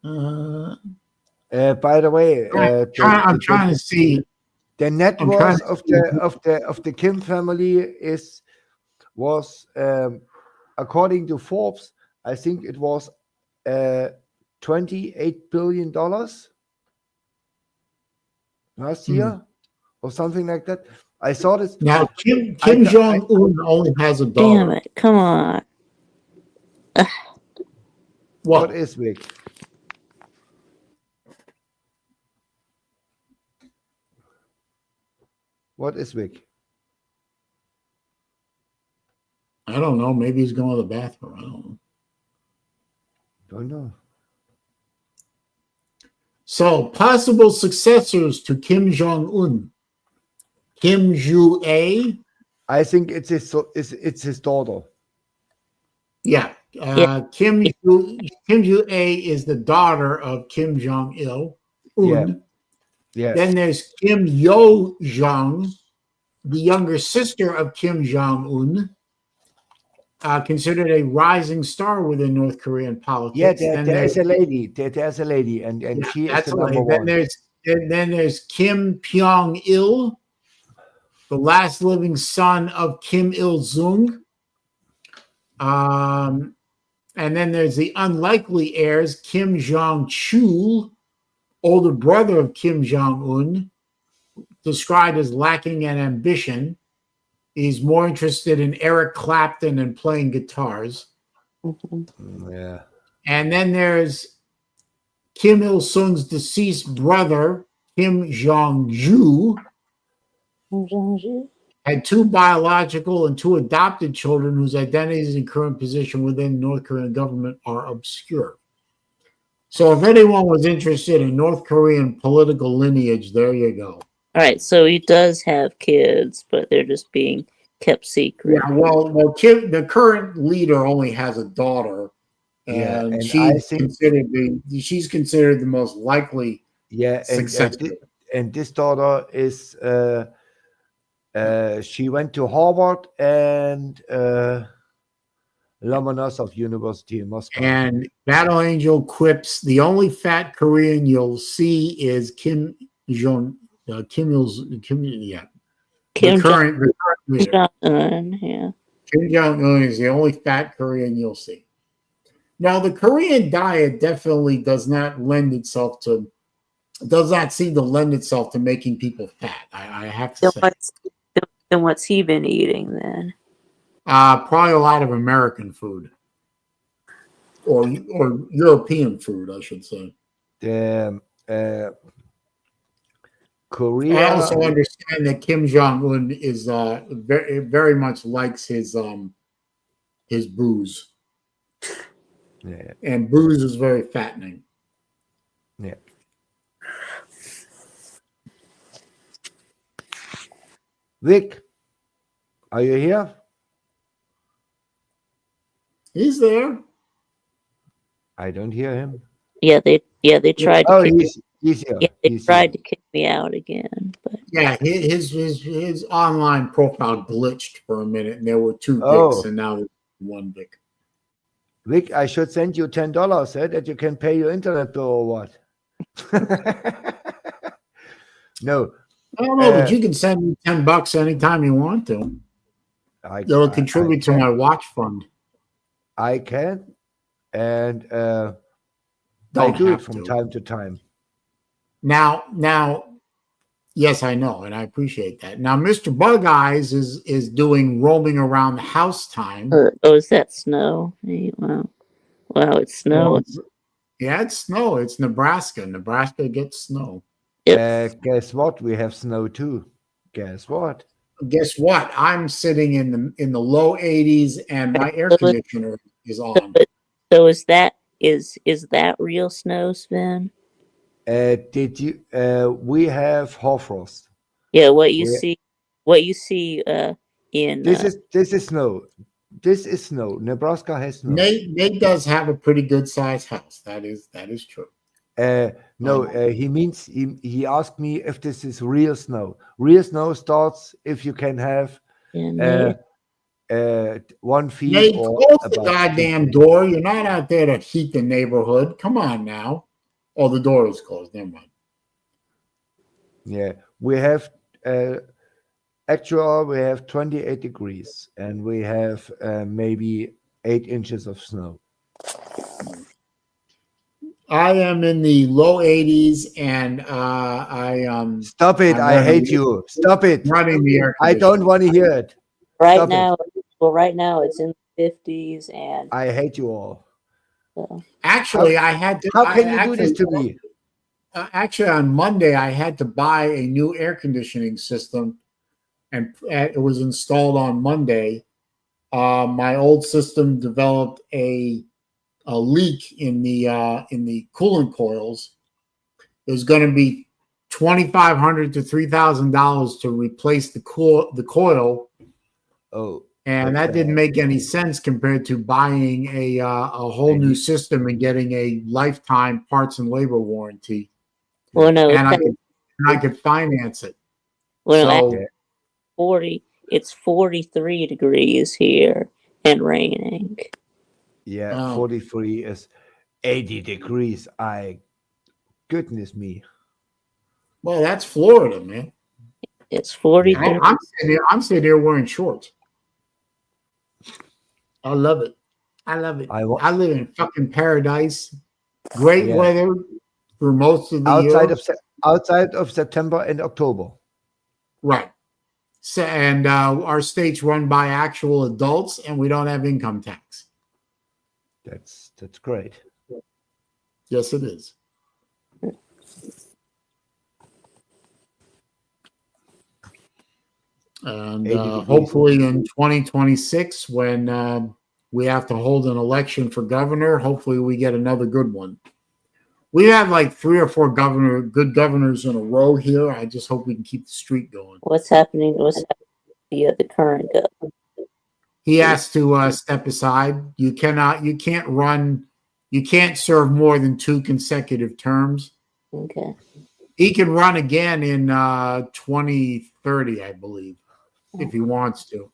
By the way, I'm trying to see. The net worth of the Kim family was according to Forbes, I think it was $28 billion last year or something like that. I saw this. Now Kim Jong Un only has a daughter. damn it! Come on. What is Vic? What is Vic? I don't know. Maybe he's going to the bathroom. I don't know. Don't know. So, possible successors to Kim Jong Un. Kim Ju-a. I think it's his daughter. Yeah. Kim Ju-a is the daughter of Kim Jong-il. Yeah. Yeah. Then there's Kim Yo-jong, the younger sister of Kim Jong-un, considered a rising star within North Korean Yeah, politics. there's a lady. There's a lady, and she is That's the right. number one. Then there's Kim Pyong-il, the last living son of Kim Il-sung. And then there's the unlikely heirs, Kim Jong-chul, older brother of Kim Jong-un, described as lacking in ambition. He's more interested in Eric Clapton and playing guitars. Yeah. And then there's Kim Il-sung's deceased brother, Kim Jong-ju, had 2 biological and 2 adopted children whose identities and current position within North Korean government are obscure. So if anyone was interested in North Korean political lineage, there you go. All right, so he does have kids, but they're just being kept secret. Yeah, well, Kim, the current leader only has a daughter, Yeah, and and she's considered the most likely successor. And this daughter is she went to Harvard and Lomonosov University in Moscow. And Battle Angel quips, the only fat Korean you'll see is Kim Jong, Kim Jong-un, yeah. Kim Jong-un is the only fat Korean you'll see. Now, the Korean diet definitely does not seem to lend itself to making people fat. I have to say. Then what's he been eating then? Probably a lot of American food, or European food, I should say. Korea. I also understand that Kim Jong-un is very, very much likes his booze. Yeah. And booze is very fattening. Yeah. Vic, are you here? He's there. I don't hear him. Yeah, they tried. Oh, he's here. Yeah, they tried to kick me out again, but yeah, his online profile glitched for a minute, and there were 2 Vics, and now there's 1 Vic. Vic, I should send you $10 that you can pay your internet bill or what? No. I don't know, but you can send me $10 anytime you want to. It'll contribute to my watch fund. I can, and I do it from time to time. Now, yes, I know, and I appreciate that. Now, Mr. Bug Eyes is doing roaming around the house time. Oh, is that snow? Hey, wow, it's snow. Yeah, it's snow. It's Nebraska. Nebraska gets snow. Guess what? We have snow too. Guess what? I'm sitting in the low 80s, and my air conditioner is on. So is that real snow, Sven? Did you? We have hoarfrost. Yeah, what you see in this is snow. This is snow. Nebraska has snow. Nate does have a pretty good sized house. That is true. No, he means he asked me if this is real snow. Real snow starts if you can have 1 feet. Nate, or close the goddamn door. You're not out there to heat the neighborhood. Come on now. Oh, the door is closed. Never mind. Yeah, we have actually we have 28 degrees, and we have maybe 8 inches of snow. I am in the low 80s, and I Stop it! I hate you. Stop it! Running the air I don't want to hear it. Right now it's in the 50s, and I hate you all. So. Actually, I had to. How can you do this to me? Actually, on Monday, I had to buy a new air conditioning system, and it was installed on Monday. My old system developed a leak in the coolant coils. It was going to be $2,500 to $3,000 to replace the coil. Oh, And that didn't make any sense compared to buying a whole new system and getting a lifetime parts and labor warranty. Well, no, And I could finance it. well, So no, 40. It's 43 degrees here and raining. Yeah, Oh. 43 is 80 degrees. Goodness me. well, that's Florida, man. It's 43. I'm sitting here wearing shorts. I love it. I love it. I live in fucking paradise. Great weather for most of the year. Outside of September and October. Right. So, and our state's run by actual adults, and we don't have income tax. That's great. Yes, it is. And hopefully in 2026, when we have to hold an election for governor, hopefully we get another good one. We have like 3 or 4 good governors in a row here. I just hope we can keep the streak going. What's happening? What's happening to the current governor? He has to step aside. You can't run. You can't serve more than 2 consecutive terms. Okay. He can run again in 2030, I believe, if he wants to.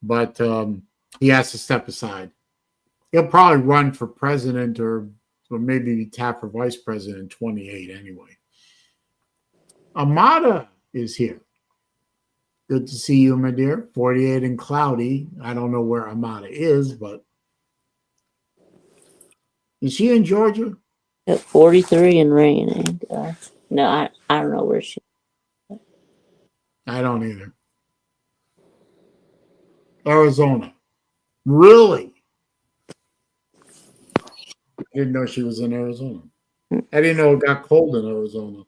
But he has to step aside. He'll probably run for president or maybe tap for vice president in 28 anyway. Amada is here. Good to see you, my dear. 48 and cloudy. I don't know where Amada is, but is she in Georgia? At 43 and raining. No, I don't know where she. I don't either. Arizona. Really? I didn't know she was in Arizona. I didn't know it got cold in Arizona.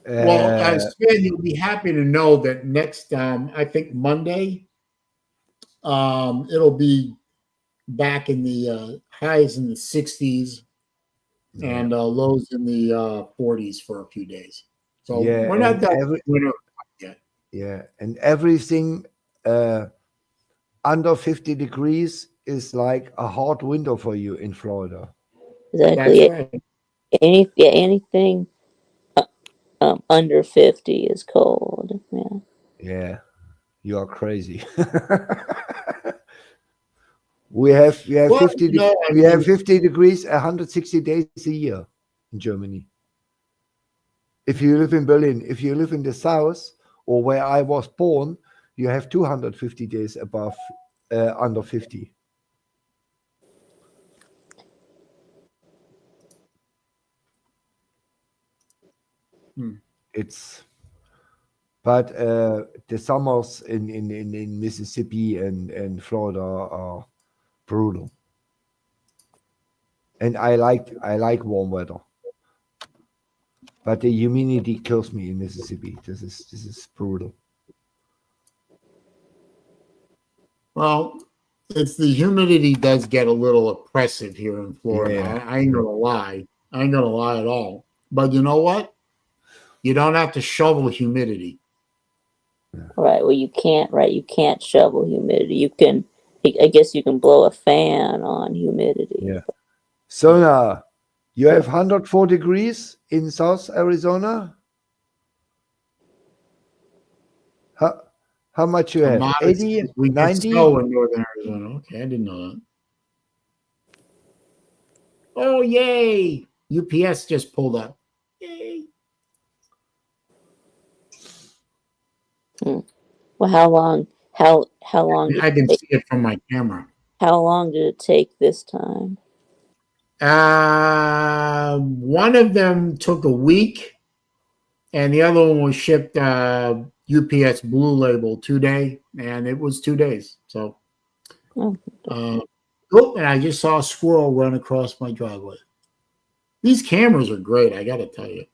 Well, Sven, you'll be happy to know that next, I think Monday, it'll be back in the highs in the 60s and lows in the 40s for a few days. So we're not that winter yet. Yeah, and everything under 50 degrees is like a hot window for you in Florida. Exactly. That's right. Anything under 50 is cold. Yeah. Yeah, you are crazy. we have 50 degrees 160 days a year in Germany. If you live in Berlin, if you live in the south or where I was born, you have 250 days above under 50. But the summers in Mississippi and Florida are brutal. And I like warm weather. But the humidity kills me in Mississippi. This is brutal. Well, it's the humidity does get a little oppressive here in Florida. Yeah. I ain't gonna lie. I ain't gonna lie at all. But you know what? You don't have to shovel humidity. Right. Well, you can't. Right. You can't shovel humidity. You can. I guess you can blow a fan on humidity. Yeah. So now you have 104 degrees in South Arizona. How much you have? 80, we 90? get snow in northern Arizona. Okay, I didn't know that. Oh, yay! UPS just pulled up. Yay! Well, how long? How long? I can see it from my camera. How long did it take this time? One of them took a week, and the other one was shipped UPS Blue Label 2-day, and it was 2 days. So, and I just saw a squirrel run across my driveway. These cameras are great, I got to tell you.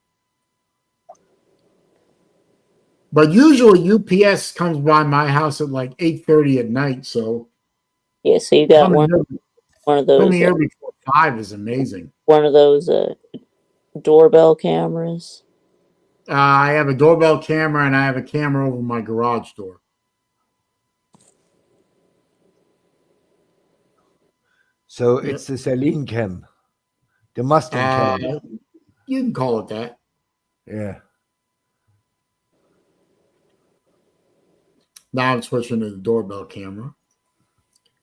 But usually UPS comes by my house at like 8:30 at night. So yeah, so you got one of those. Coming here before 5 is amazing. One of those doorbell cameras. I have a doorbell camera and I have a camera over my garage door. So Yep. it's the Saleen cam, the Mustang cam. You can call it that. Yeah. Now I'm switching to the doorbell camera.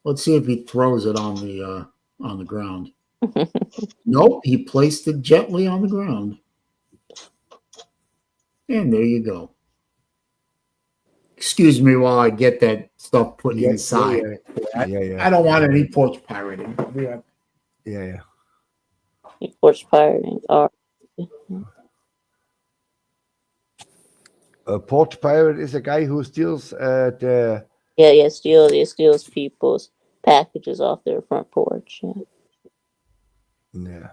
Let's see if he throws it on the ground. Nope, he placed it gently on the ground. And there you go. Excuse me while I get that stuff put inside. Yeah. I don't want any porch pirating. Yeah. Porch pirating. Or A porch pirate is a guy who steals the. yeah, steals people's packages off their front porch. Yeah, Yeah.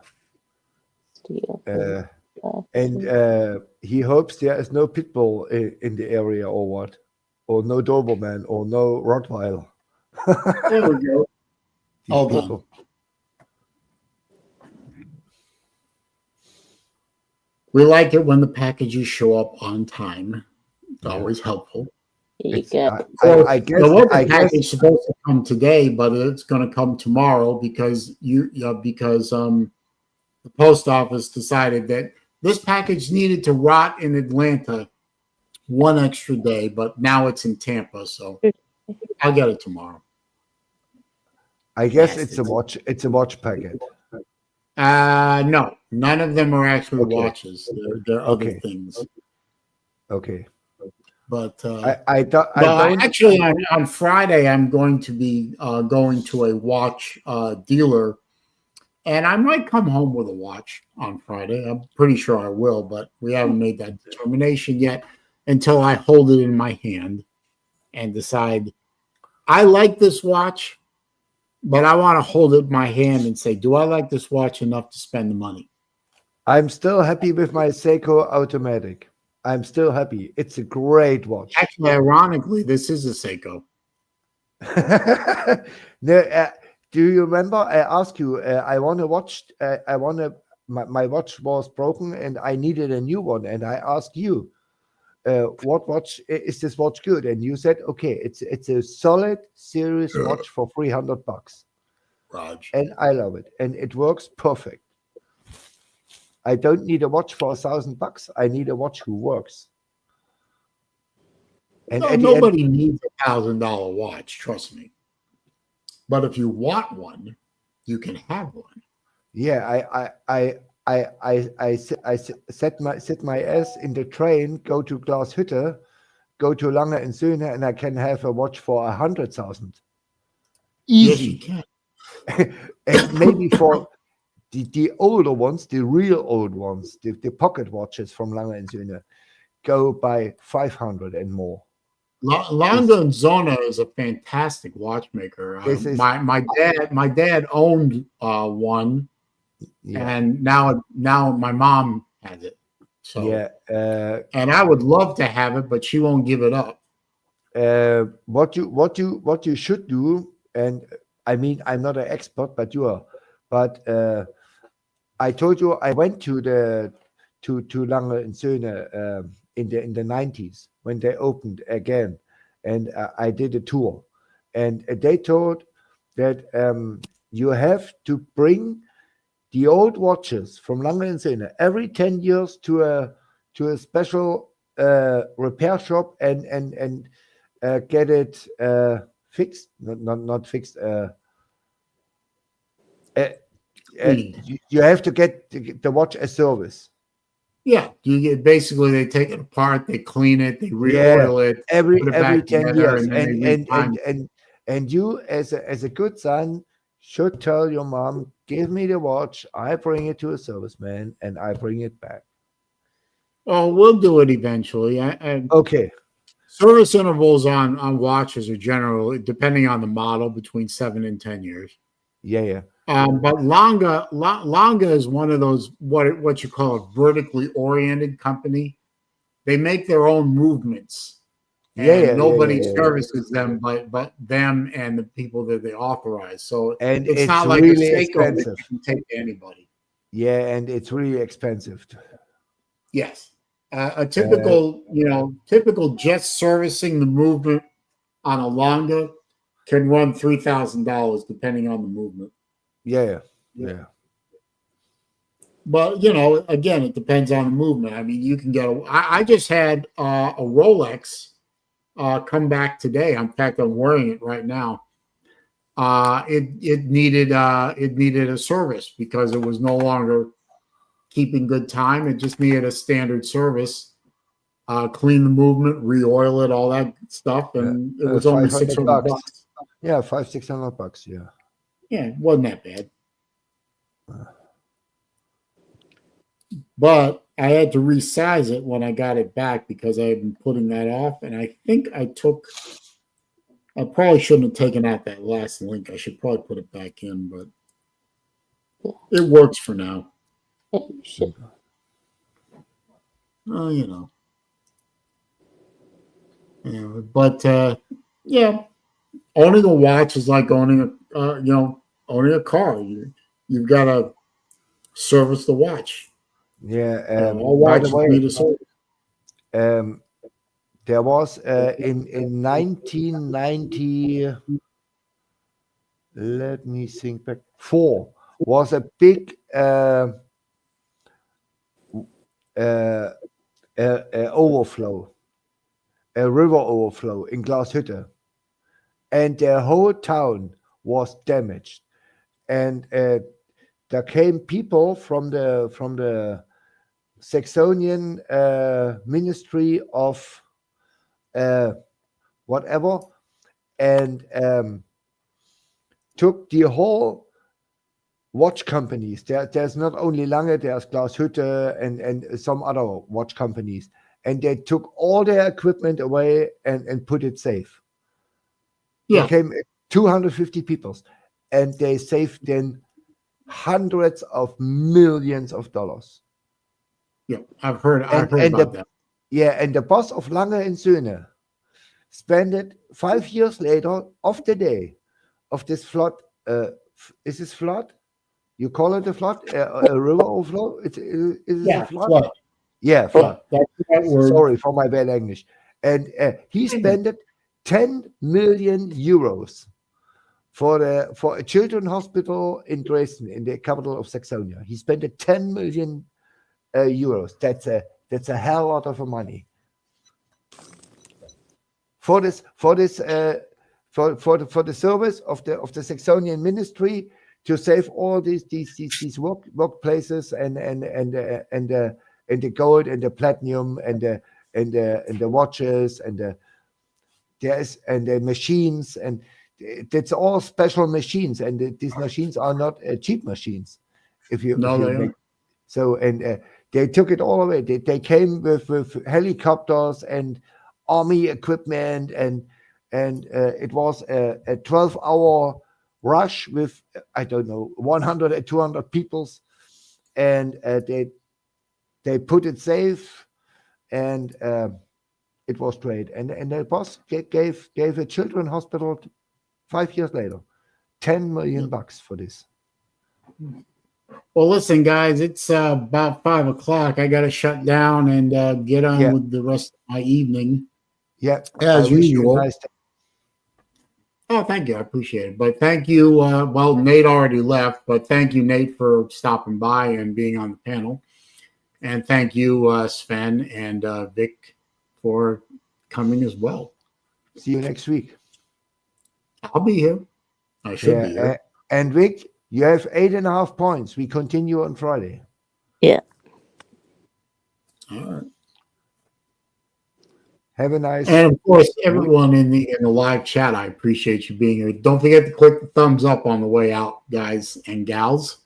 steal. And he hopes there is no pit bull in the area or what, or no Doberman or no Rottweiler. There we go. All done. People. We like it when the packages show up on time. It's always helpful. You It's- got I guess. The local I package guess. is supposed to come today, but it's going to come tomorrow because the post office decided that this package needed to rot in Atlanta one extra day, but now it's in Tampa, so I'll get it tomorrow. I guess it's a watch. It's a watch packet. No, none of them are actually Okay. watches. They're other Okay. things. Okay. But I don't. actually, on Friday, I'm going to be going to a watch dealer, and I might come home with a watch on Friday. I'm pretty sure I will, but we haven't made that determination yet until I hold it in my hand and decide I like this watch, but I want to hold it in my hand and say, do I like this watch enough to spend the money? I'm still happy with my Seiko automatic. I'm still happy. It's a great watch. Actually, ironically, this is a Seiko. No, do you remember? I asked you. I want to watch. My watch was broken and I needed a new one. And I asked you, what watch is this watch good? And you said, okay, it's a solid, serious watch for $300. Raj. And I love it, and it works perfect. I don't need a watch for $1,000. I need a watch who works. And No, at the end, nobody needs $1,000 watch, trust me. But if you want one, you can have one. yeah, I set my ass in the train, go to Glashütte, go to Lange and Söhne, and I can have a watch for 100,000. Yes, you Easy. can. And maybe for the older ones, the real old ones, the pocket watches from Lange and Söhne, go by 500 and more. Lange and Zona is a fantastic watchmaker. This is- My dad owned one, Yeah, and now my mom has it. So yeah. and I would love to have it, but she won't give it up. What you should do, and I mean, I'm not an expert, but you are. But I told you I went to Lange and Söhne in the 90s when they opened again, and I did a tour, and they told that you have to bring the old watches from Lange and Söhne every 10 years to a special repair shop and get it fixed, not fixed. You have to get the watch as service. Yeah, you get basically they take it apart, they clean it, they re-oil it every put it back 10 together, years, and then they leave time. and you as a good son should tell your mom, give me the watch, I bring it to a serviceman, and I bring it back. Oh, we'll do it eventually. Okay. Service intervals on watches are generally, depending on the model, between 7 and 10 years. Yeah. But Lange is one of those what you call a vertically oriented company. They make their own movements. And nobody services them but them and the people that they authorize. So and it's not like really a Seiko expensive. that you can take to anybody. Yeah, and it's really expensive. Yes. A typical just servicing the movement on a Lange can run $3,000 depending on the movement. Yeah. But again, it depends on the movement. I mean, you can get I just had a Rolex come back today. In fact, I'm wearing it right now. It needed a service because it was no longer keeping good time. It just needed a standard service. Clean the movement, re-oil it, all that stuff, and it was only $600. Yeah, $500-600. Yeah. Yeah, it wasn't that bad. But I had to resize it when I got it back because I had been putting that off, and I think I probably shouldn't have taken out that last link. I should probably put it back in, but it works for now. Yeah, you should. But owning a watch is like owning a car. You've got to service the watch. Yeah. All By the watches way, need a service. there was in 1990. Let me think back. 4 was a big overflow, a river overflow in Glashütte, and the whole town was damaged. And there came people from the Saxonian Ministry of whatever, and took the whole watch companies. There's not only Lange, there's Glashütte and some other watch companies. And they took all their equipment away and put it safe. Yeah. There came 250 people, and they saved then hundreds of millions of dollars. Yeah, I've heard about that. Yeah, and the boss of Lange and Söhne spent it 5 years later of the day of this flood. Is this flood? You call it a flood? A river overflow? Is it a flood? Yeah, flood. That's that word. Sorry for my bad English. And he spent 10 million euros for a children's hospital in Dresden, in the capital of Saxonia. He spent 10 million euros. That's a hell lot of money for the service of the Saxonian ministry to save all these workplaces and the gold and the platinum and the watches and the machines, and it's all special machines, and these machines are not cheap machines. They took it all away. They came with helicopters and army equipment, and it was a 12-hour rush with, I don't know, 100 or 200 peoples, and they put it safe, and it was great. And the boss gave a children's hospital 5 years later $10 million for this. Well, listen, guys, it's about 5 o'clock. I got to shut down and get on with the rest of my evening. Yeah, as usual. Nice day. Oh, thank you. I appreciate it. But thank you. Well, Nate already left, but thank you, Nate, for stopping by and being on the panel. And thank you, Sven and Vic, for coming as well. See you next week. I'll be here. I should be here. And Vic, you have 8.5 points. We continue on Friday. Yeah. All right. Have a nice. And of course, everyone in the live chat, I appreciate you being here. Don't forget to click the thumbs up on the way out, guys and gals.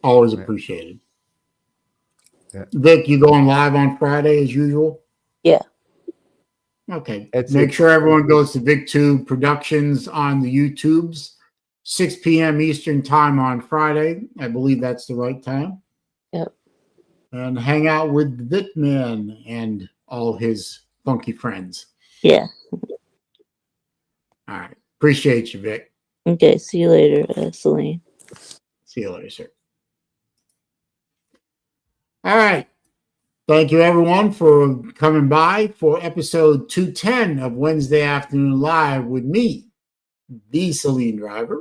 Always appreciated. Yeah. Vic, you going live on Friday as usual? Yeah. Okay. Make sure everyone goes to VicTube Productions on the YouTubes, 6 p.m. Eastern time on Friday. I believe that's the right time. Yep. And hang out with Vic Man and all his funky friends. Yeah. All right. Appreciate you, Vic. Okay. See you later, Saleen. See you later, sir. All right. Thank you, everyone, for coming by for episode 210 of Wednesday Afternoon Live with me, the SaleenDriver.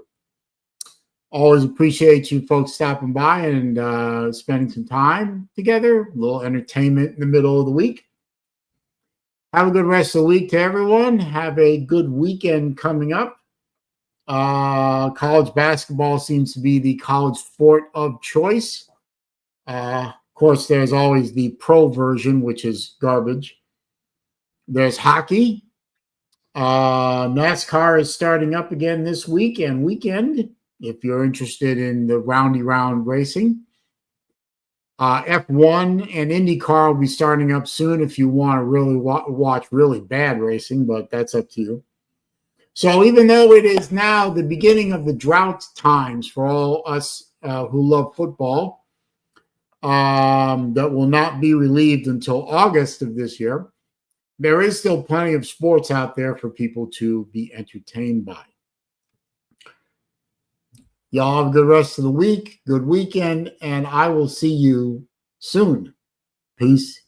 Always appreciate you folks stopping by and spending some time together. A little entertainment in the middle of the week. Have a good rest of the week to everyone. Have a good weekend coming up. College basketball seems to be the college sport of choice. Of course, there's always the pro version, which is garbage. There's hockey. NASCAR is starting up again this week and weekend, if you're interested in the roundy round racing. F1 and IndyCar will be starting up soon if you want to really watch really bad racing, but that's up to you. So even though it is now the beginning of the drought times for all us who love football, that will not be relieved until August of this year, there is still plenty of sports out there for people to be entertained by. Y'all have a good rest of the week, good weekend, and I will see you soon. Peace.